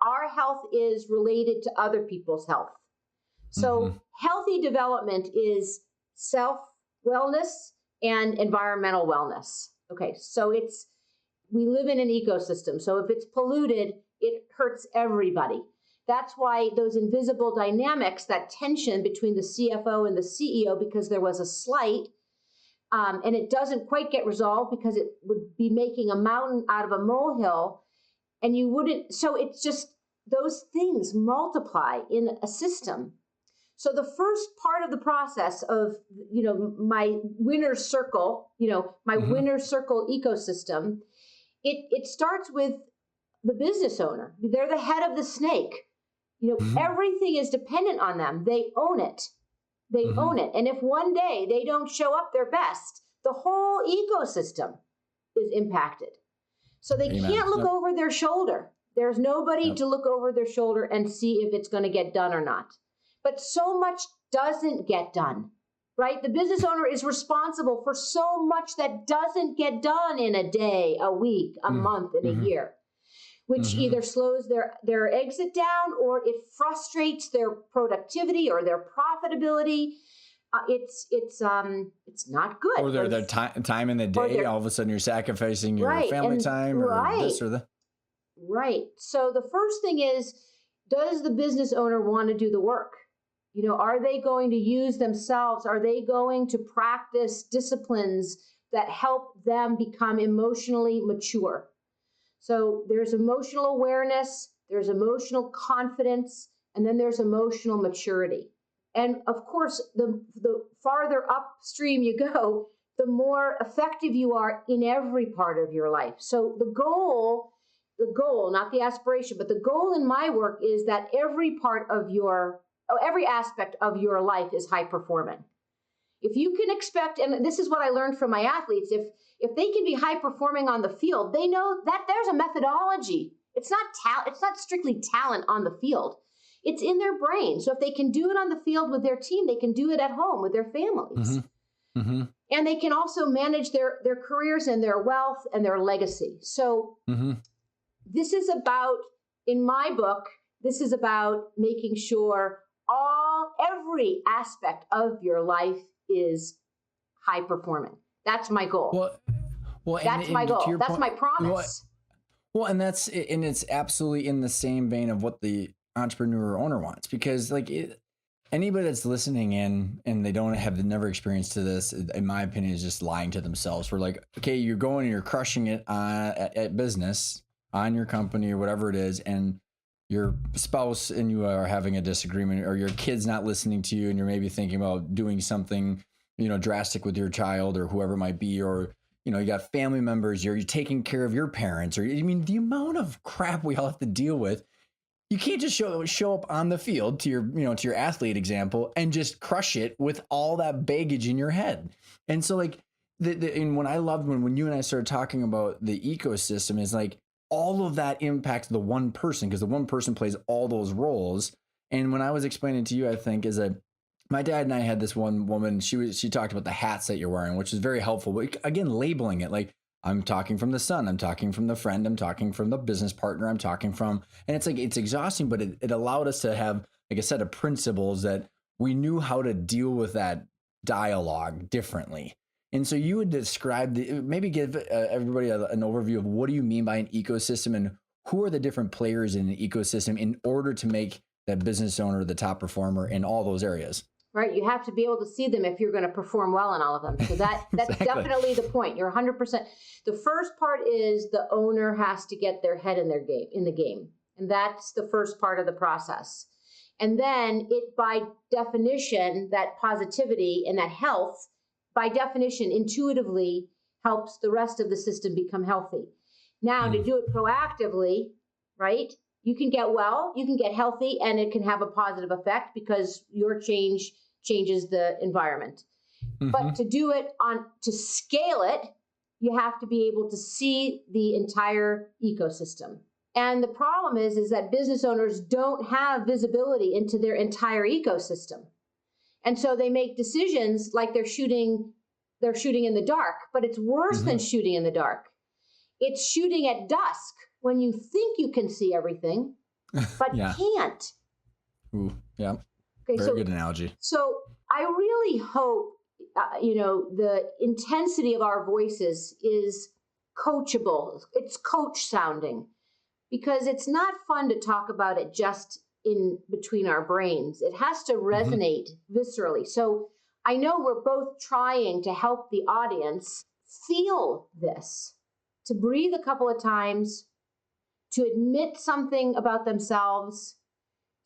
Our health is related to other people's health. So healthy development is self-wellness and environmental wellness. Okay, so we live in an ecosystem. So if it's polluted, it hurts everybody. That's why those invisible dynamics, that tension between the CFO and the CEO, because there was a slight, and it doesn't quite get resolved because it would be making a mountain out of a molehill, and you wouldn't. So it's just those things multiply in a system. So the first part of the process of, my winner's circle, my winner's circle ecosystem, it starts with the business owner. They're the head of the snake. Everything is dependent on them. They own it. They own it. And if one day they don't show up their best, the whole ecosystem is impacted. So they can't look over their shoulder. There's nobody to look over their shoulder and see if it's going to get done or not. But so much doesn't get done, right? The business owner is responsible for so much that doesn't get done in a day, a week, a month, and a year, which either slows their exit down or it frustrates their productivity or their profitability. It's not good. Or their time in the day, all of a sudden you're sacrificing your family time or this or that. Right. So the first thing is, does the business owner want to do the work? Are they going to use themselves? Are they going to practice disciplines that help them become emotionally mature? So there's emotional awareness, there's emotional confidence, and then there's emotional maturity. And of course, the farther upstream you go, the more effective you are in every part of your life. So the goal, not the aspiration, but the goal in my work is that every aspect of your life is high performing. If you can expect, and this is what I learned from my athletes, if they can be high performing on the field, they know that there's a methodology It's not it's not strictly talent on the field. It's in their brain. So if they can do it on the field with their team, they can do it at home with their families. Mm-hmm. Mm-hmm. And they can also manage their careers and their wealth and their legacy. So Mm-hmm. this is about, in my book, this is about making sure every aspect of your life is high performing. That's my goal. That's my goal. That's my promise. Well, and it's absolutely in the same vein of what the entrepreneur or owner wants, because anybody that's listening in and they have never experienced to this, in my opinion, is just lying to themselves. We're like, okay, you're going and you're crushing it at business, on your company or whatever it is, and your spouse and you are having a disagreement, or your kid's not listening to you, and you're maybe thinking about doing something, drastic with your child or whoever it might be, or you got family members, you're taking care of your parents, or the amount of crap we all have to deal with. You can't just show up on the field to your athlete example and just crush it with all that baggage in your head. And so like and when I loved when you and I started talking about the ecosystem, is like all of that impacts the one person, because the one person plays all those roles. And when I was explaining to you, I think, is that my dad and I had this one woman, she talked about the hats that you're wearing, which is very helpful. But again, labeling it, like, I'm talking from the son, I'm talking from the friend, I'm talking from the business partner, I'm talking from, and it's like, it's exhausting, but it allowed us to have like a set of principles that we knew how to deal with that dialogue differently. And so you would describe maybe give everybody an overview of what do you mean by an ecosystem, and who are the different players in an ecosystem in order to make that business owner the top performer in all those areas. Right. You have to be able to see them if you're going to perform well in all of them. So that's Exactly. Definitely the point. You're 100%. The first part is the owner has to get their head in the game. And that's the first part of the process. And then by definition, that positivity and that health, by definition, intuitively helps the rest of the system become healthy. Now, to do it proactively, right? You can get well, you can get healthy, and it can have a positive effect because your change changes the environment. Mm-hmm. But to do it to scale it, you have to be able to see the entire ecosystem. And the problem is that business owners don't have visibility into their entire ecosystem. And so they make decisions like they're shooting in the dark, but it's worse than shooting in the dark. It's shooting at dusk when you think you can see everything, but can't. Ooh, yeah. Okay, Very good analogy. So I really hope, the intensity of our voices is coachable. It's coach sounding, because it's not fun to talk about it just in between our brains. It has to resonate viscerally. So I know we're both trying to help the audience feel this, to breathe a couple of times, to admit something about themselves,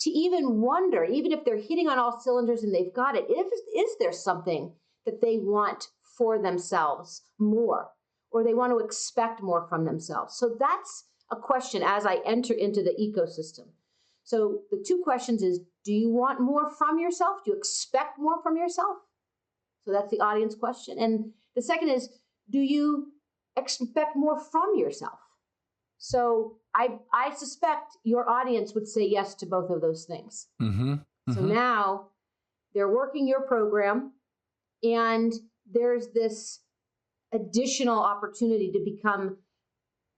to even wonder, even if they're hitting on all cylinders and they've got it, is there something that they want for themselves more, or they want to expect more from themselves? So that's a question as I enter into the ecosystem. So the two questions is, do you want more from yourself? Do you expect more from yourself? So that's the audience question. And the second is, do you expect more from yourself? So I suspect your audience would say yes to both of those things. Mm-hmm. Mm-hmm. So now they're working your program, and there's this additional opportunity to become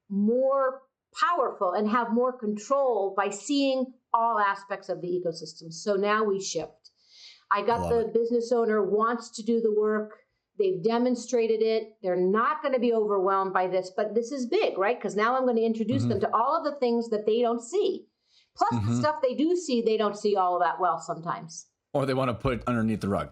more powerful and have more control by seeing all aspects of the ecosystem. So now we shift. I got the business owner wants to do the work. They've demonstrated it. They're not going to be overwhelmed by this, but this is big, right? Because now I'm going to introduce them to all of the things that they don't see. Plus the stuff they do see, they don't see all of that well sometimes. Or they want to put underneath the rug.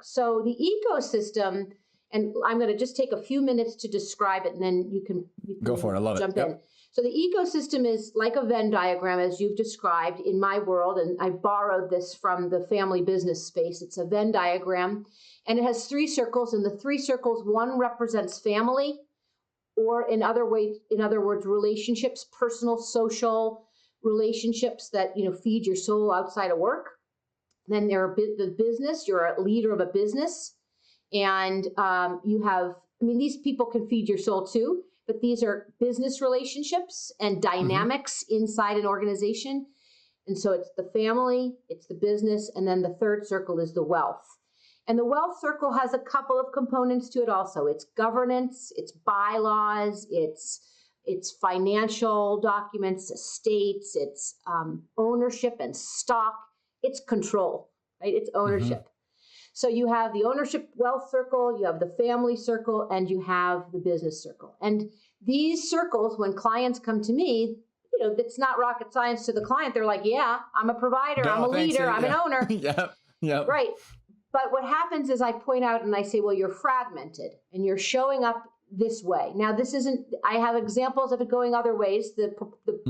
So the ecosystem, and I'm going to just take a few minutes to describe it, and then you can go for it. I love it. Jump in. So the ecosystem is like a Venn diagram, as you've described in my world, and I borrowed this from the family business space. It's a Venn diagram, and it has three circles, and the three circles, one represents family, or in other words, relationships, personal, social relationships that feed your soul outside of work. Then there are the business. You're a leader of a business, and you have. These people can feed your soul too. but these are business relationships and dynamics inside an organization. And so it's the family, it's the business, and then the third circle is the wealth. And the wealth circle has a couple of components to it also. It's governance, it's bylaws, it's financial documents, estates, it's ownership and stock, it's control, right? It's ownership. So you have the ownership wealth circle, you have the family circle, and you have the business circle. And these circles, when clients come to me, it's not rocket science to the client. They're like, yeah, I'm a provider, I'm a leader, I'm an owner. Yep. Right. But what happens is I point out and I say, well, you're fragmented and you're showing up this way. Now, this isn't, I have examples of it going other ways, the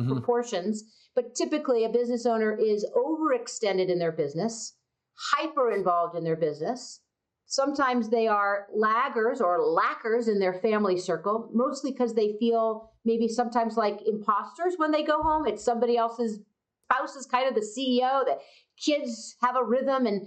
proportions, but typically a business owner is overextended in their business, hyper involved in their business. Sometimes they are laggers or lackers in their family circle, mostly because they feel maybe sometimes like imposters when they go home. It's somebody else's spouse is kind of the CEO. The kids have a rhythm and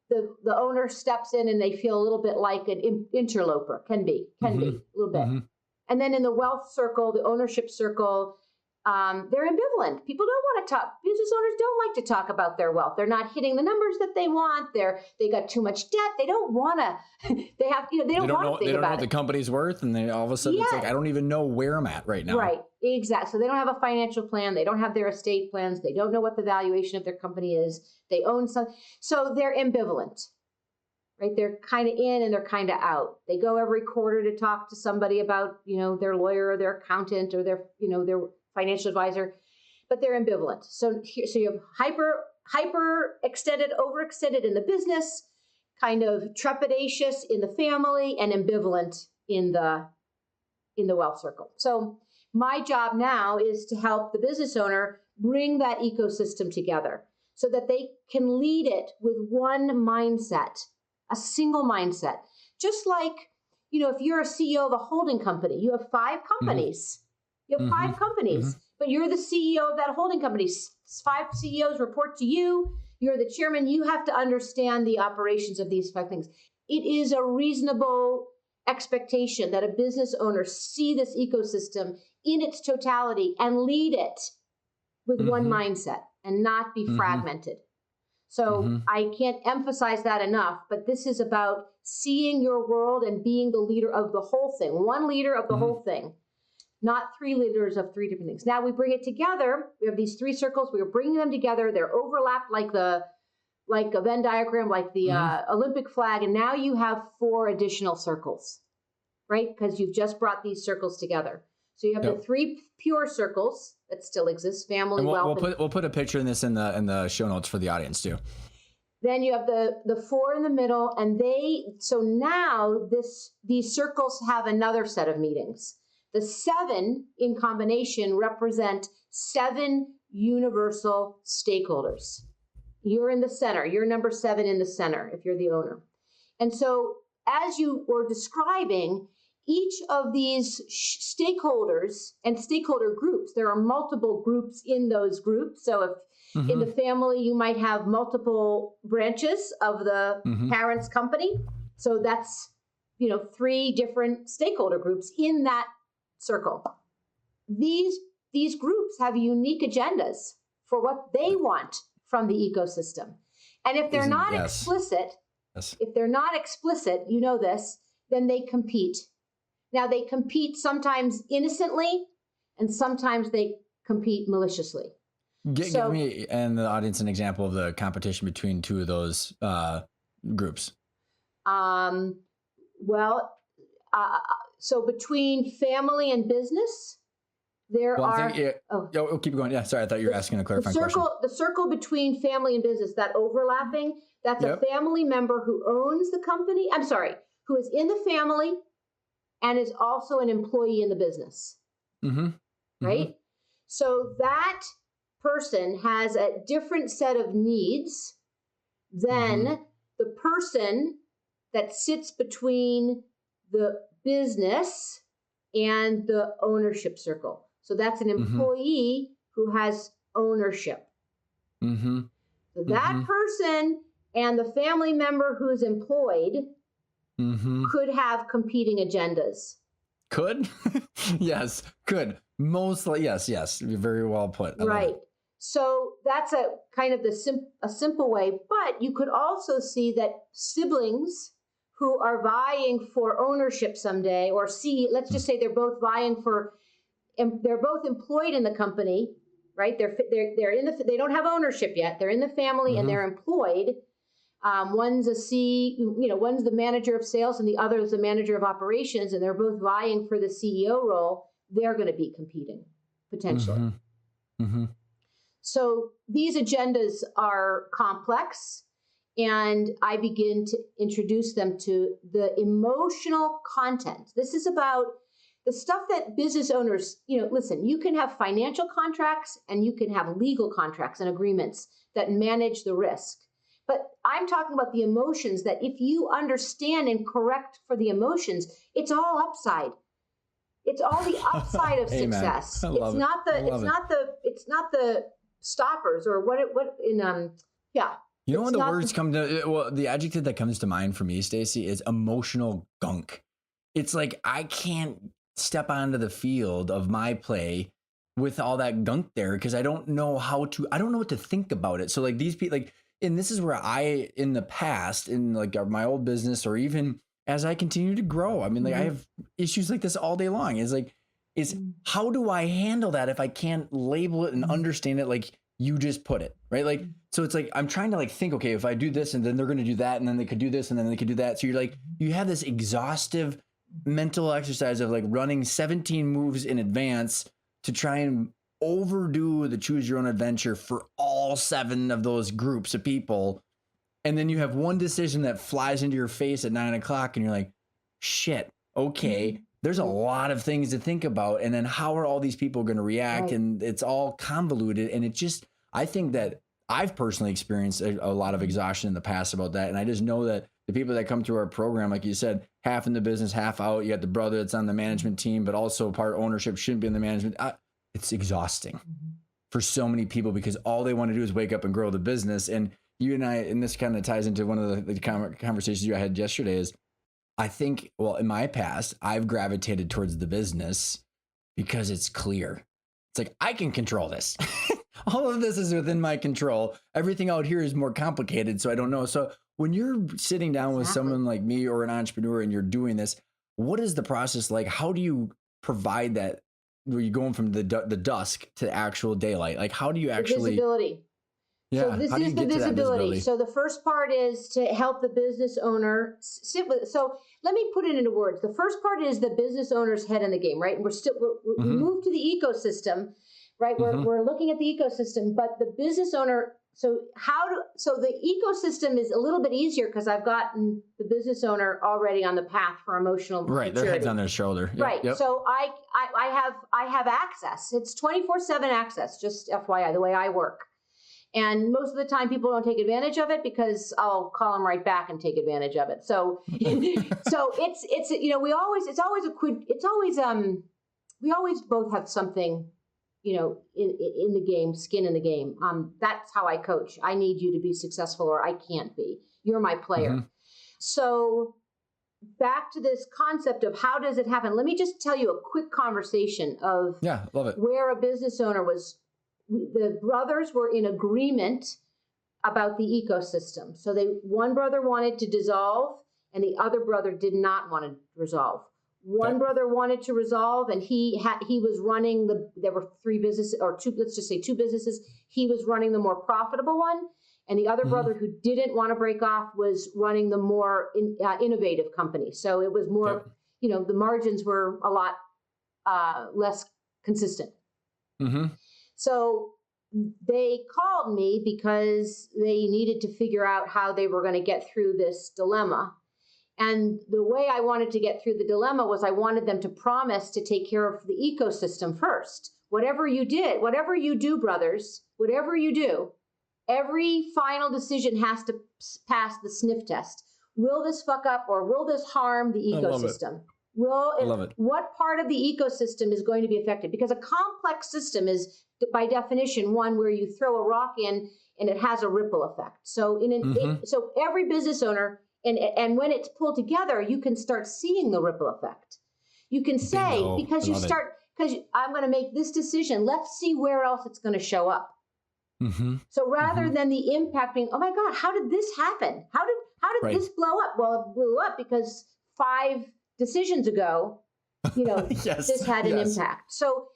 the owner steps in and they feel a little bit like an interloper, can be a little bit. And then in the wealth circle, the ownership circle, they're ambivalent. People don't want to talk. Business owners don't like to talk about their wealth. They're not hitting the numbers that they want. They got too much debt. They don't want to. They have. They don't want to think about it. They don't know what the company's worth, and then all of a sudden it's like I don't even know where I'm at right now. Right. Exactly. So they don't have a financial plan. They don't have their estate plans. They don't know what the valuation of their company is. They own some. So they're ambivalent. Right. They're kind of in and they're kind of out. They go every quarter to talk to somebody about their lawyer or their accountant or their financial advisor, but they're ambivalent. So you have hyper extended, overextended in the business, kind of trepidatious in the family, and ambivalent in the wealth circle. So my job now is to help the business owner bring that ecosystem together so that they can lead it with one mindset, a single mindset. Just like, if you're a CEO of a holding company, you have 5 companies. You have 5 companies, but you're the CEO of that holding company. 5 CEOs report to you. You're the chairman. You have to understand the operations of these 5 things. It is a reasonable expectation that a business owner see this ecosystem in its totality and lead it with one mindset and not be fragmented. So I can't emphasize that enough, but this is about seeing your world and being the leader of the whole thing, one leader of the whole thing. Not 3 leaders of 3 different things. Now we bring it together. We have these 3 circles. We are bringing them together. They're overlapped like a Venn diagram, like the Olympic flag. And now you have 4 additional circles, right? Because you've just brought these circles together. So you have the 3 pure circles that still exist: family, wealth. We'll put a picture in this in the show notes for the audience too. Then you have the 4 in the middle, and so now these circles have another set of meetings. The 7 in combination represent 7 universal stakeholders. You're in the center. You're number 7 in the center if you're the owner. And so as you were describing, each of these stakeholders and stakeholder groups, there are multiple groups in those groups. So if in the family, you might have multiple branches of the parent's company. So that's, 3 different stakeholder groups in that circle. These groups have unique agendas for what they want from the ecosystem. And if they're not explicit, you know this, then they compete. Now they compete sometimes innocently and sometimes they compete maliciously. Give me and the audience an example of the competition between 2 of those groups. So between family and business, keep going. Yeah, sorry, I thought you were asking a clarifying question. The circle between family and business, that overlapping, that's a family member who owns the company. I'm sorry, who is in the family and is also an employee in the business. Right? So that person has a different set of needs than the person that sits between the business and the ownership circle. So that's an employee who has ownership. So that person and the family member who's employed could have competing agendas. Could? Yes, could. Mostly, yes. Very well put. I love Right. it. So that's a kind of a simple way, but you could also see that siblings who are vying for ownership someday, or let's just say they're both vying for, and they're both employed in the company, right? They're in they don't have ownership yet. They're in the family and Mm-hmm. they're employed. One's one's the manager of sales and the other is the manager of operations, and they're both vying for the CEO role. They're going to be competing potentially. Mm-hmm. Mm-hmm. So these agendas are complex, and I begin to introduce them to the emotional content. This is about the stuff that business owners, listen, you can have financial contracts and you can have legal contracts and agreements that manage the risk. But I'm talking about the emotions, that if you understand and correct for the emotions, it's all upside. It's all the upside of Amen. success. I love It's not the stoppers or what yeah. You know It's when the not words come to, well, the adjective that comes to mind for me, Stacy, is emotional gunk. It's like I can't step onto the field of my play with all that gunk there because I don't know what to think about it. So like these people, like, and this is where in the past, in like my old business, or even as I continue to grow, I mean, like I have issues like this all day long. Is how do I handle that if I can't label it and understand it like you just put it, right? Like, so it's like, I'm trying to like think, okay, if I do this and then they're going to do that and then they could do this and then they could do that. So you're like, you have this exhaustive mental exercise of like running 17 moves in advance to try and overdo the choose your own adventure for all 7 of those groups of people. And then you have one decision that flies into your face at 9 o'clock and you're like, shit, okay, there's a lot of things to think about. And then how are all these people going to react? Right. And it's all convoluted. And it just, I think that I've personally experienced a lot of exhaustion in the past about that. And I just know that the people that come through our program, like you said, half in the business, half out. You got the brother that's on the management team, but also part ownership, shouldn't be in the management. It's exhausting for so many people because all they want to do is wake up and grow the business. And you and I, and this kind of ties into one of the conversations you had yesterday, is I think, well, in my past, I've gravitated towards the business because it's clear. It's like, I can control this. All of this is within my control. Everything out here is more complicated, so I don't know. So when you're sitting down with someone like me or an entrepreneur and you're doing this, what is the process like? How do you provide that where you're going from the dusk to actual daylight? Like, how do you actually... Visibility. Yeah. So this is the visibility. So the first part is to help the business owner sit with. So let me put it into words. The first part is the business owner's head in the game, right? And we moved to the ecosystem, right? We're looking at the ecosystem, but the business owner. So the ecosystem is a little bit easier because I've gotten the business owner already on the path for emotional right. maturity. Their head's on their shoulder. Yep. Right. Yep. So I have access. It's 24/7 access. Just FYI, the way I work. And most of the time people don't take advantage of it because I'll call them right back and take advantage of it. So, we always both have something, in the game, skin in the game. That's how I coach. I need you to be successful or I can't be. You're my player. So back to this concept of how does it happen? Let me just tell you a quick conversation of love it. Where a business owner the brothers were in agreement about the ecosystem. So one brother wanted to dissolve and the other brother did not want to resolve. One brother wanted to resolve and he was running there were 3 businesses or 2, let's just say 2 businesses. He was running the more profitable one. And the other brother who didn't want to break off was running the more innovative company. So it was more, the margins were a lot less consistent. So they called me because they needed to figure out how they were going to get through this dilemma. And the way I wanted to get through the dilemma was I wanted them to promise to take care of the ecosystem first. Whatever you do, brothers, whatever you do, every final decision has to pass the sniff test. Will this fuck up or will this harm the ecosystem? What part of the ecosystem is going to be affected? Because a complex system is, by definition, one where you throw a rock in and it has a ripple effect. So so every business owner, and when it's pulled together, you can start seeing the ripple effect. You can say, Bingo. because I you love it. start, because I'm going to make this decision. Let's see where else it's going to show up. Mm-hmm. So rather Mm-hmm. than the impact being, oh my God, how did this happen? How did Right. this blow up? Well, it blew up because 5 decisions ago, Yes. this had an Yes. impact. So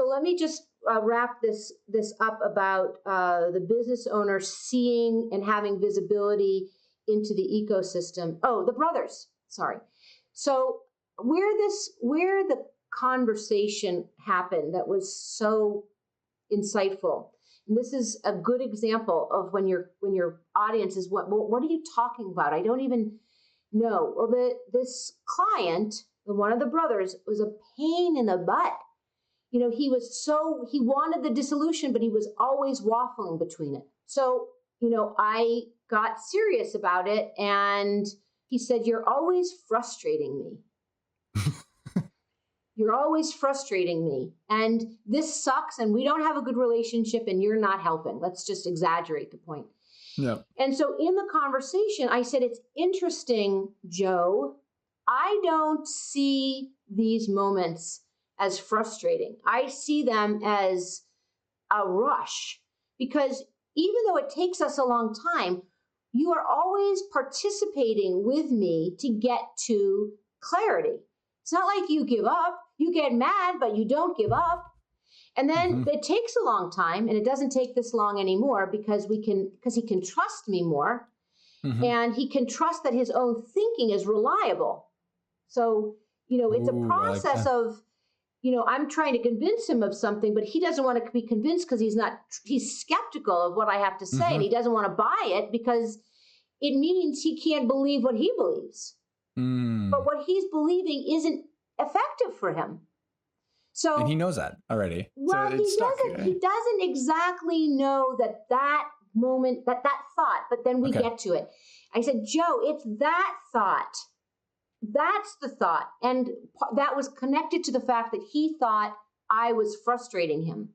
let me just wrap this up about the business owner seeing and having visibility into the ecosystem. Oh, the brothers. Sorry. So where the conversation happened that was so insightful. And this is a good example of when your audience is what are you talking about? I don't even know. Well, this client, one of the brothers, was a pain in the butt. He wanted the dissolution, but he was always waffling between it. So, I got serious about it, and he said, "You're always frustrating me." You're always frustrating me. And this sucks. And we don't have a good relationship and you're not helping. Let's just exaggerate the point. No. And so in the conversation, I said, it's interesting, Joe. I don't see these moments as frustrating. I see them as a rush because even though it takes us a long time, you are always participating with me to get to clarity. It's not like you give up. You get mad, but you don't give up. And then it takes a long time, and it doesn't take this long anymore because he can trust me more, and he can trust that his own thinking is reliable. So, it's a process of, I'm trying to convince him of something, but he doesn't want to be convinced because he's skeptical of what I have to say, and he doesn't want to buy it because it means he can't believe what he believes. But what he's believing isn't effective for him. So, and he knows that already. Well, so it's he doesn't exactly know that moment, that thought, but then we get to it. I said, Joe, it's that thought. That's the thought. And that was connected to the fact that he thought I was frustrating him.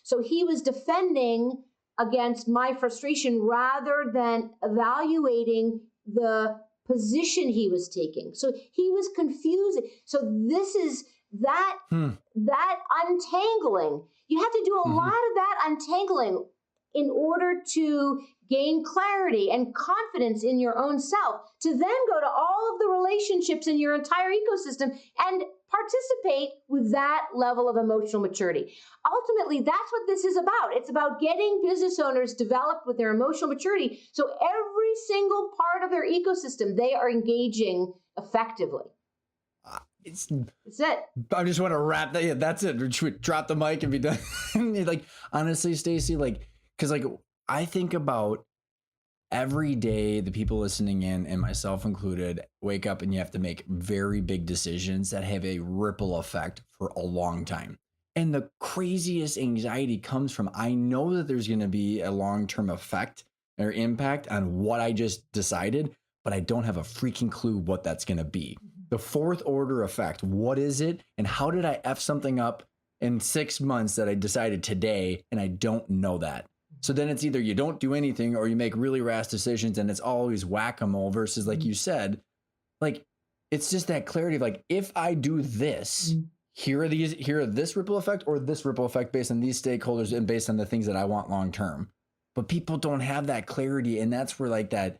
So he was defending against my frustration rather than evaluating the position he was taking. So he was confused. So this is that untangling. You have to do a lot of that untangling in order to gain clarity and confidence in your own self, to then go to all of the relationships in your entire ecosystem and participate with that level of emotional maturity. Ultimately, that's what this is about. It's about getting business owners developed with their emotional maturity, so every single part of their ecosystem, they are engaging effectively. That's it. I just want to wrap that. Yeah, that's it. Drop the mic and be done. Like, honestly, Stacy, because I think about every day the people listening in, and myself included, wake up and you have to make very big decisions that have a ripple effect for a long time. And the craziest anxiety comes from, I know that there's going to be a long-term effect or impact on what I just decided, but I don't have a freaking clue what that's going to be. The fourth order effect, what is it? And how did I F something up in 6 months that I decided today, and I don't know that? So then it's either you don't do anything or you make really rash decisions, and it's always whack-a-mole versus, like you said, it's just that clarity of if I do this, here are this ripple effect or this ripple effect based on these stakeholders and based on the things that I want long-term. But people don't have that clarity, and that's where that,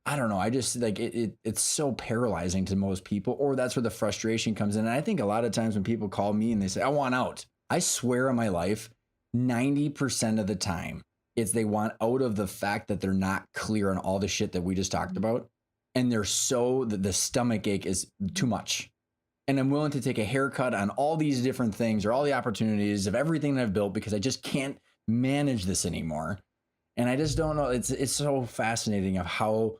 I don't know. I just it's so paralyzing to most people, or that's where the frustration comes in. And I think a lot of times when people call me and they say, I want out, I swear on my life, 90% of the time, it's they want out of the fact that they're not clear on all the shit that we just talked about. And they're the stomach ache is too much. And I'm willing to take a haircut on all these different things or all the opportunities of everything that I've built because I just can't manage this anymore. And I just don't know. It's so fascinating of how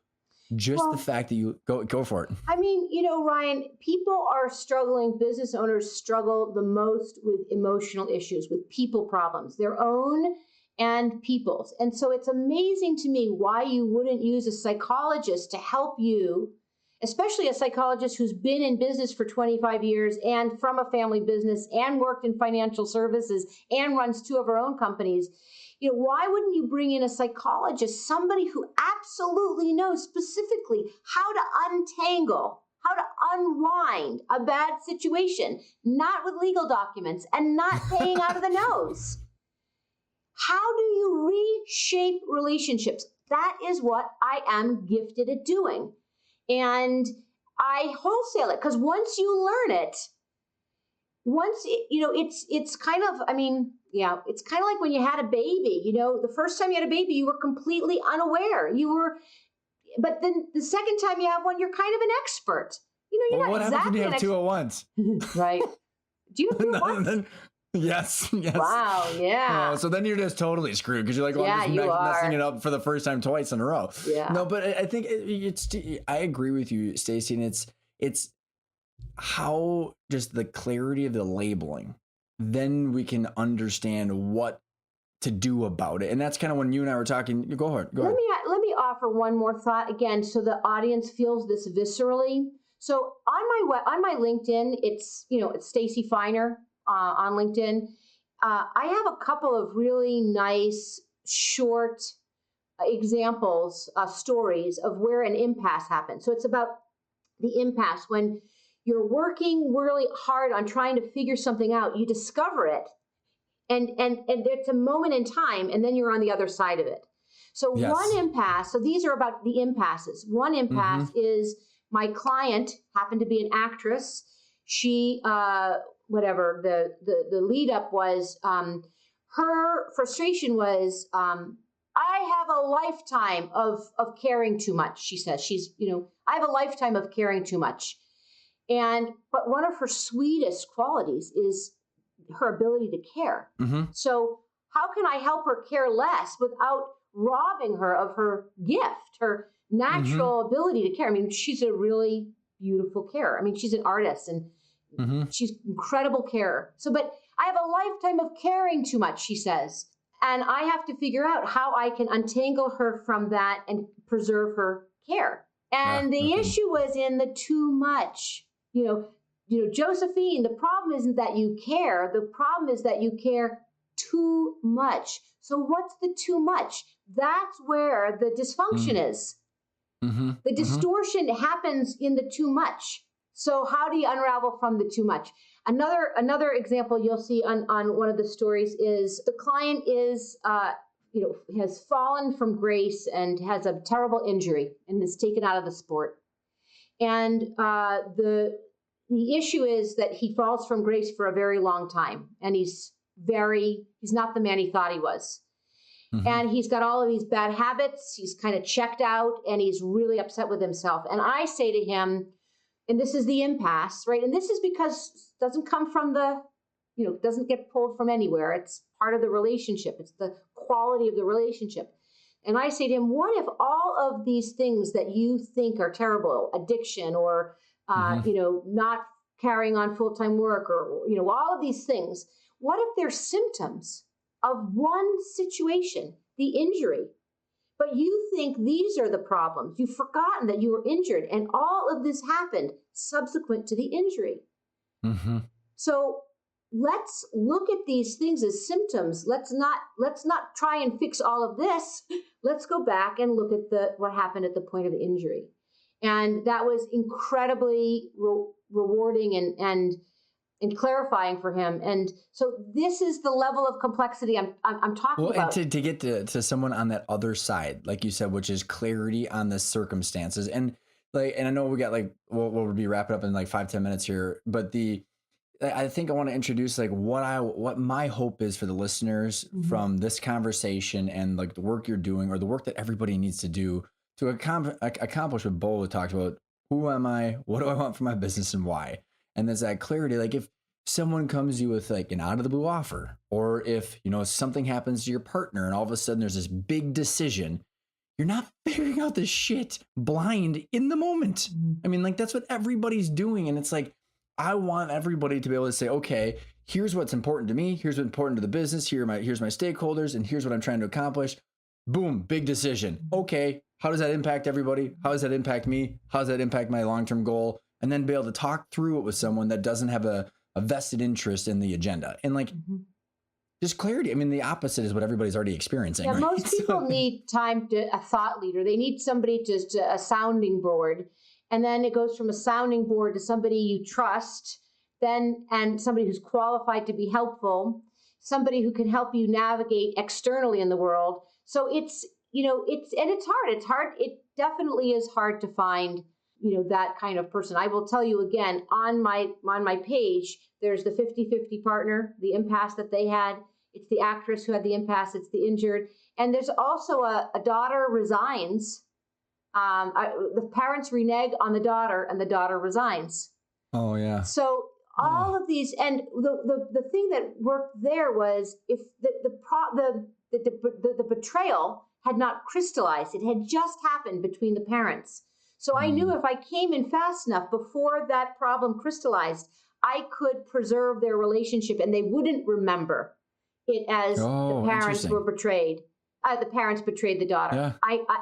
the fact that you go for it. I mean, Ryan, people are struggling. Business owners struggle the most with emotional issues, with people problems, their own and people's. And so it's amazing to me why you wouldn't use a psychologist to help you, especially a psychologist who's been in business for 25 years and from a family business and worked in financial services and runs 2 of her own companies. Why wouldn't you bring in a psychologist, somebody who absolutely knows specifically how to untangle how to unwind a bad situation, not with legal documents and not paying out of the nose. How do you reshape relationships? That is what I am gifted at doing. And I wholesale it because once you learn it, it's kind of, it's kind of like when you had a baby. The first time you had a baby, you were completely unaware. But then the second time you have one, you're kind of an expert. You're well, not what exactly happens when you have two at once? Right. Do you have two at once? Yes. Wow, yeah. So then you're just totally screwed because you're like, well, I'm just messing it up for the first time twice in a row. Yeah. No, but I think I agree with you, Stacy, and it's how just the clarity of the labeling, then we can understand what to do about it. And that's kind of when you and I were talking. Go ahead. Let me offer one more thought again, so the audience feels this viscerally. So on my LinkedIn, it's Stacy Feiner on LinkedIn. I have a couple of really nice short examples, stories of where an impasse happened. So it's about the impasse when you're working really hard on trying to figure something out. You discover it, and it's a moment in time, and then you're on the other side of it. So yes. One impasse. So these are about the impasses. One impasse is my client happened to be an actress. She whatever the lead up was, her frustration was, I have a lifetime of caring too much. She says I have a lifetime of caring too much. But one of her sweetest qualities is her ability to care. So how can I help her care less without robbing her of her gift, her natural ability to care? I mean, she's a really beautiful carer. I mean, she's an artist and she's incredible carer. But I have a lifetime of caring too much, she says. And I have to figure out how I can untangle her from that and preserve her care. And the issue was in the too much. Josephine, the problem isn't that you care. The problem is that you care too much. So what's the too much? That's where the dysfunction is. The distortion happens in the too much. So how do you unravel from the too much? Another example you'll see on one of the stories is the client is, has fallen from grace and has a terrible injury and is taken out of the sport. And the issue is that he falls from grace for a very long time, and he's not the man he thought he was. And he's got all of these bad habits. He's kind of checked out, and he's really upset with himself. And I say to him, and this is the impasse, right? And this is because it doesn't come from doesn't get pulled from anywhere. It's part of the relationship. It's the quality of the relationship. And I say to him, what if all of these things that you think are terrible, addiction or, not carrying on full-time work or, all of these things, what if they're symptoms of one situation, the injury? But you think these are the problems. You've forgotten that you were injured, and all of this happened subsequent to the injury. So let's look at these things as symptoms. Let's not try and fix all of this. Let's go back and look at what happened at the point of the injury. And that was incredibly rewarding and clarifying for him. And so this is the level of complexity I'm talking about. And to get to someone on that other side, like you said, which is clarity on the circumstances. And I know we got we'll be wrapping up in 5-10 minutes here, but I think I want to introduce what my hope is for the listeners from this conversation and the work you're doing, or the work that everybody needs to do to accomplish what Bo talked about. Who am I? What do I want for my business, and why? And there's that clarity. If someone comes to you with an out of the blue offer, or if something happens to your partner and all of a sudden there's this big decision, you're not figuring out this shit blind in the moment. I mean, that's what everybody's doing. And it's I want everybody to be able to say, okay, here's what's important to me. Here's what's important to the business. Here's my stakeholders, and here's what I'm trying to accomplish. Boom, big decision. Okay, how does that impact everybody? How does that impact me? How does that impact my long-term goal? And then be able to talk through it with someone that doesn't have a vested interest in the agenda. And just clarity. I mean, the opposite is what everybody's already experiencing. Yeah, right? Most people need a thought leader. They need somebody, just a sounding board. And then it goes from a sounding board to somebody you trust, then, and somebody who's qualified to be helpful, somebody who can help you navigate externally in the world. So it's, it's hard. It's hard. It definitely is hard to find, that kind of person. I will tell you again, on my page, there's the 50-50 partner, the impasse that they had. It's the actress who had the impasse. It's the injured. And there's also a daughter resigns. The parents renege on the daughter, and the daughter resigns. Oh yeah. So all of these, and the thing that worked there was, if the betrayal had not crystallized, it had just happened between the parents. So I knew if I came in fast enough before that problem crystallized, I could preserve their relationship, and they wouldn't remember it as the parents were betrayed. The parents betrayed the daughter. Yeah.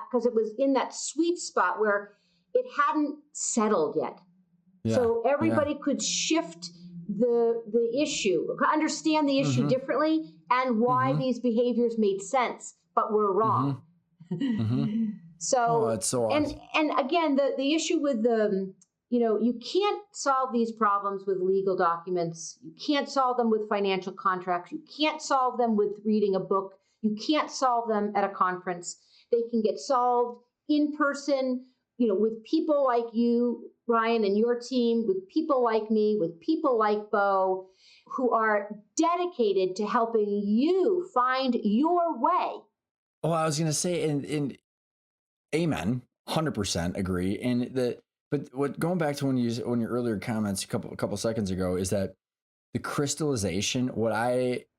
Because it was in that sweet spot where it hadn't settled yet. Yeah. So everybody could shift the issue, understand the issue differently, and why these behaviors made sense but were wrong. So, that's so awesome. And again, the issue with you can't solve these problems with legal documents. You can't solve them with financial contracts. You can't solve them with reading a book. You can't solve them at a conference. They can get solved in person, with people like you, Ryan, and your team, with people like me, with people like Bo, who are dedicated to helping you find your way. Well, I was going to say, and amen, 100% agree. But what going back to when your earlier comments a couple seconds ago is that the crystallization.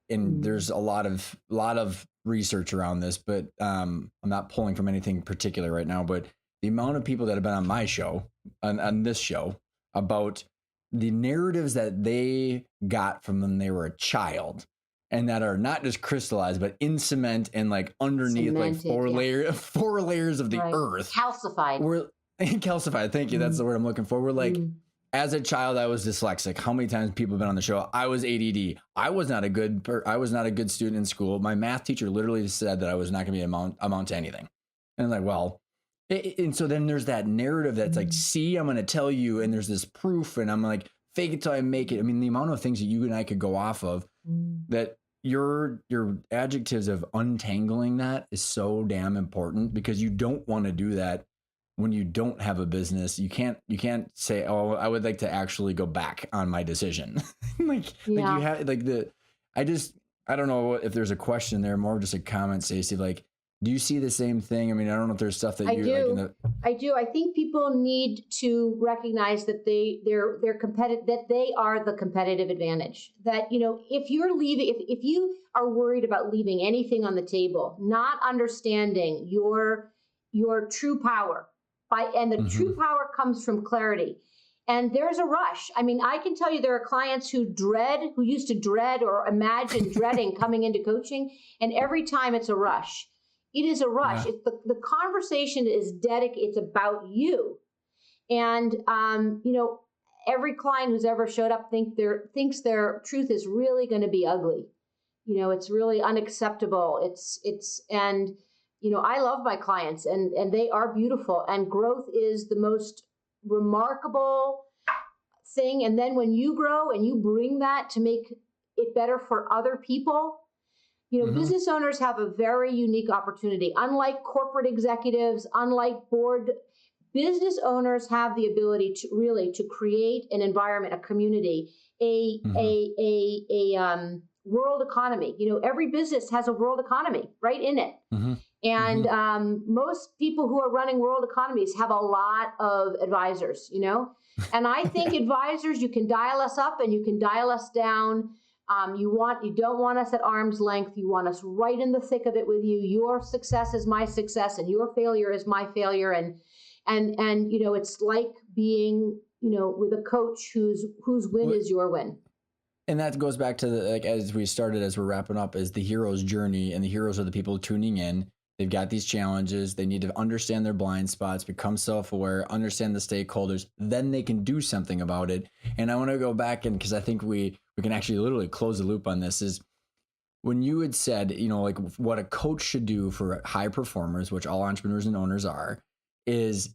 There's a lot of research around this, but I'm not pulling from anything particular right now. But the amount of people that have been on my show, on this show, about the narratives that they got from when they were a child, and that are not just crystallized, but in cement and like underneath, cemented, like four layers of the earth, calcified. Calcified. Thank you. That's the word I'm looking for. We're like. As a child, I was dyslexic. How many times people have been on the show? I was ADD. I was not a good student in school. My math teacher literally said that I was not going to be amount to anything. And I'm like, well, and so then there's that narrative that's like, see, I'm going to tell you, and there's this proof, and I'm like, fake it till I make it. I mean, the amount of things that you and I could go off of, that your adjectives of untangling that is so damn important, because you don't want to do that. When you don't have a business, you can't say, oh, I would like to actually go back on my decision. like you have I don't know if there's a question there, more just a comment, Stacy. Like, do you see the same thing? I mean, I don't know if there's stuff that I do. I think people need to recognize that they're competitive, that they are the competitive advantage. That, if you're leaving, if you are worried about leaving anything on the table, not understanding your true power, and the true power comes from clarity. And there's a rush. I mean, I can tell you there are clients who used to dread or imagine dreading coming into coaching. And every time it's a rush. It is a rush. Yeah. The conversation is dedicated. It's about you. And, every client who's ever showed up thinks their truth is really going to be ugly. It's really unacceptable. And I love my clients, and they are beautiful, and growth is the most remarkable thing. And then when you grow and you bring that to make it better for other people, business owners have a very unique opportunity. Unlike corporate executives, unlike board, business owners have the ability to create an environment, a community, a world economy. Every business has a world economy right in it. And most people who are running world economies have a lot of advisors, and I think advisors, you can dial us up and you can dial us down. You don't want us at arm's length. You want us right in the thick of it with you. Your success is my success, and your failure is my failure. And it's like being, with a coach whose win is your win. And that goes back to as we're wrapping up, is the hero's journey, and the heroes are the people tuning in. They've got these challenges. They need to understand their blind spots, become self-aware, understand the stakeholders. Then they can do something about it. And I want to go back, and because I think we can actually literally close the loop on this, is when you had said, like what a coach should do for high performers, which all entrepreneurs and owners are, is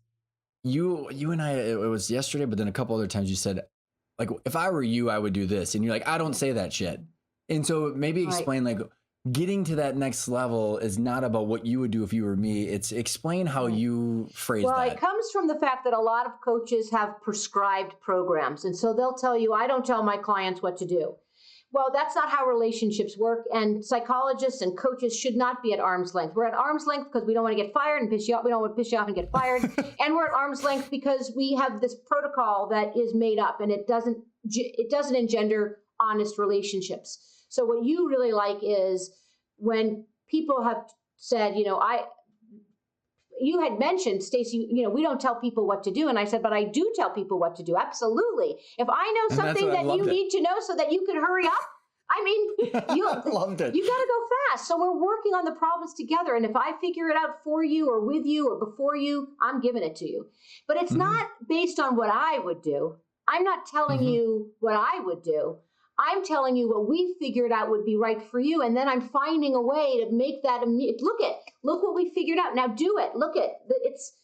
you and I, it was yesterday, but then a couple other times you said, like, if I were you, I would do this. And you're like, I don't say that shit. And so maybe Right. explain, like, getting to that next level is not about what you would do if you were me. It's explain how Right. you phrase Well, it that. comes from the fact that a lot of coaches have prescribed programs. And so they'll tell you, I don't tell my clients what to do. Well, that's not how relationships work. And psychologists and coaches should not be at arm's length. We're at arm's length because we don't want to get fired and piss you off. We don't want to piss you off and get fired. And we're at arm's length because we have this protocol that is made up, and it doesn't engender honest relationships. So what you really like is when people have said, you had mentioned, Stacy, we don't tell people what to do. And I said, but I do tell people what to do. Absolutely. If I know And that's something what I that you loved it. need to know so that you can hurry up, I mean, I loved it. you got to go fast. So we're working on the problems together. And if I figure it out for you or with you or before you, I'm giving it to you. But it's not based on what I would do. I'm not telling you what I would do. I'm telling you what we figured out would be right for you. And then I'm finding a way to make that look what we figured out. Now do it. Look at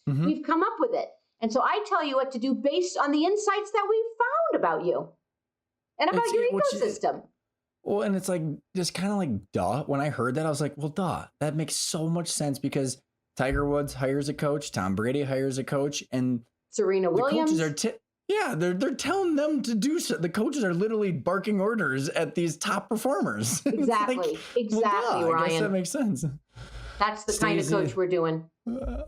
we've come up with it. And so I tell you what to do based on the insights that we've found about you and about your ecosystem. Well, and it's like, just kind of like, duh. When I heard that, I was like, well, duh. That makes so much sense because Tiger Woods hires a coach, Tom Brady hires a coach, and Serena Williams. The coaches are they're telling them to do so. The coaches are literally barking orders at these top performers. Exactly. Exactly, Ryan. I guess Ryan. that makes sense. That's the kind of coach we're doing.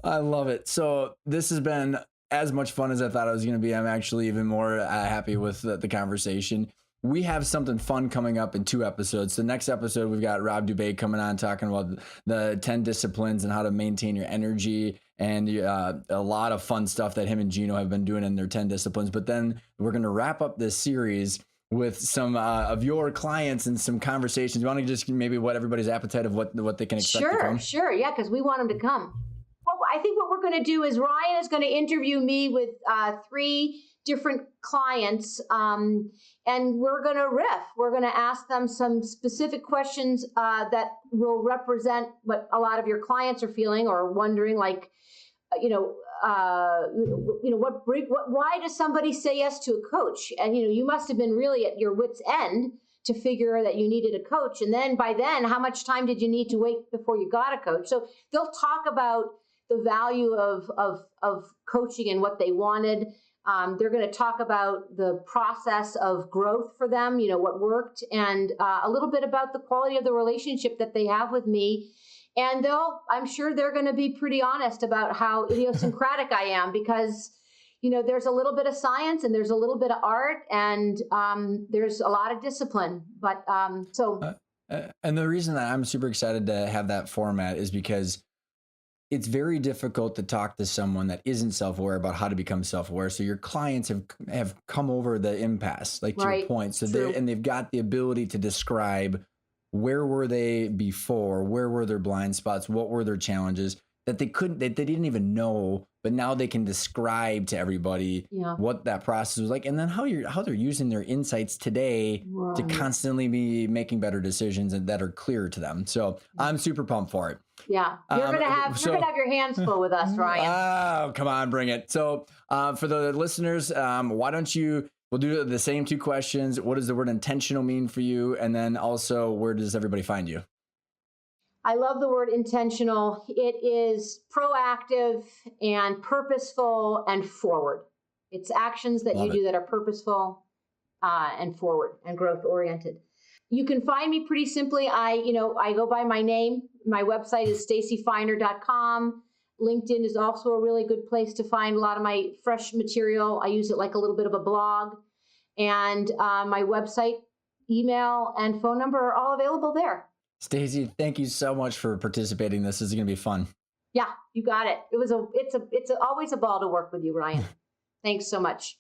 I love it. So this has been as much fun as I thought it was going to be. I'm actually even more happy with the conversation. We have something fun coming up in 2 episodes. The next episode, we've got Rob Dubay coming on talking about the 10 disciplines and how to maintain your energy and a lot of fun stuff that him and Gino have been doing in their 10 disciplines. But then we're going to wrap up this series with some of your clients and some conversations. You want to just maybe what everybody's appetite of what they can expect to come? Sure. Yeah, because we want them to come. Well, I think what we're going to do is Ryan is going to interview me with 3 different clients, and we're going to riff. We're going to ask them some specific questions that will represent what a lot of your clients are feeling or wondering, like, why does somebody say yes to a coach? And, you must have been really at your wit's end to figure that you needed a coach. And then by then, how much time did you need to wait before you got a coach? So they'll talk about the value of coaching and what they wanted. They're going to talk about the process of growth for them, what worked, and a little bit about the quality of the relationship that they have with me. And I'm sure they're going to be pretty honest about how idiosyncratic I am because, there's a little bit of science and there's a little bit of art and there's a lot of discipline. But and the reason that I'm super excited to have that format is because it's very difficult to talk to someone that isn't self-aware about how to become self-aware. So your clients have come over the impasse, like to your point. So they've got the ability to describe where were they before, where were their blind spots, what were their challenges that they didn't even know, but now they can describe to everybody what that process was like, and then how they're using their insights today to constantly be making better decisions and that are clear to them. So I'm super pumped for it. Yeah, you're gonna have your hands full with us, Ryan. Oh, come on, bring it. So for the listeners, why don't we'll do the same 2 questions. What does the word intentional mean for you? And then also, where does everybody find you? I love the word intentional. It is proactive and purposeful and forward. It's actions that you do that are purposeful and forward and growth oriented. You can find me pretty simply. I go by my name. My website is stacyfeiner.com. LinkedIn is also a really good place to find a lot of my fresh material. I use it like a little bit of a blog. And my website, email, and phone number are all available there. Stacy, thank you so much for participating. This is going to be fun. Yeah, you got it. It's always a ball to work with you, Ryan. Thanks so much.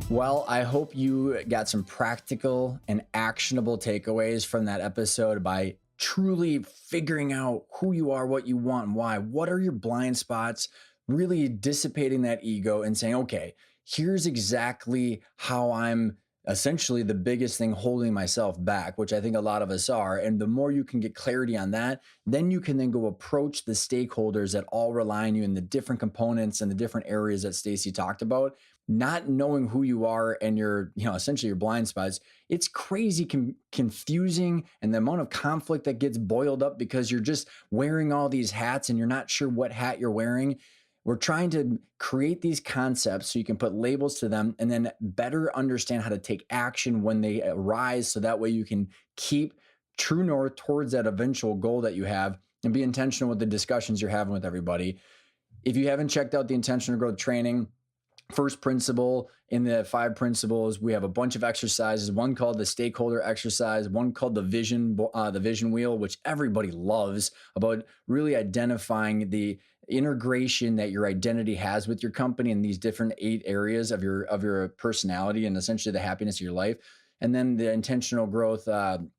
Well, I hope you got some practical and actionable takeaways from that episode by truly figuring out who you are, what you want, and why. What are your blind spots? Really dissipating that ego and saying, okay, here's exactly how I'm essentially the biggest thing holding myself back, which I think a lot of us are. And the more you can get clarity on that, then you can then go approach the stakeholders that all rely on you in the different components and the different areas that Stacy talked about. Not knowing who you are and your, essentially your blind spots, it's crazy confusing, and the amount of conflict that gets boiled up because you're just wearing all these hats and you're not sure what hat you're wearing. We're trying to create these concepts so you can put labels to them and then better understand how to take action when they arise. So that way you can keep true north towards that eventual goal that you have and be intentional with the discussions you're having with everybody. If you haven't checked out the intentional growth training, first principle in the 5 principles, we have a bunch of exercises, one called the stakeholder exercise, one called the vision wheel, which everybody loves, about really identifying the integration that your identity has with your company in these different 8 areas of your personality and essentially the happiness of your life. And then the intentional growth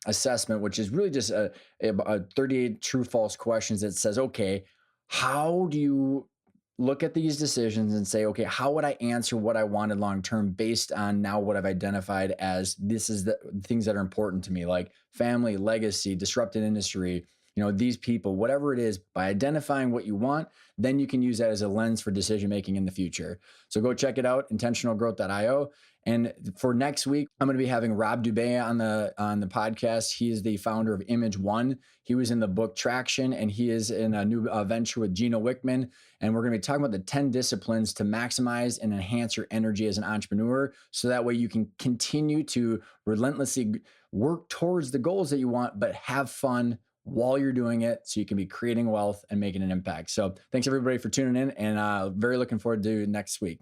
assessment, which is really just a 38 true false questions that says, okay, how do you look at these decisions and say, okay, how would I answer what I wanted long term based on now what I've identified as this is the things that are important to me, like family, legacy, disrupted industry, these people, whatever it is. By identifying what you want, then you can use that as a lens for decision making in the future. So go check it out, intentionalgrowth.io. And for next week, I'm going to be having Rob Dubay on the podcast. He is the founder of Image One. He was in the book Traction, and he is in a new venture with Gino Wickman. And we're going to be talking about the 10 disciplines to maximize and enhance your energy as an entrepreneur. So that way you can continue to relentlessly work towards the goals that you want, but have fun while you're doing it, so you can be creating wealth and making an impact. So thanks everybody for tuning in, and very looking forward to next week.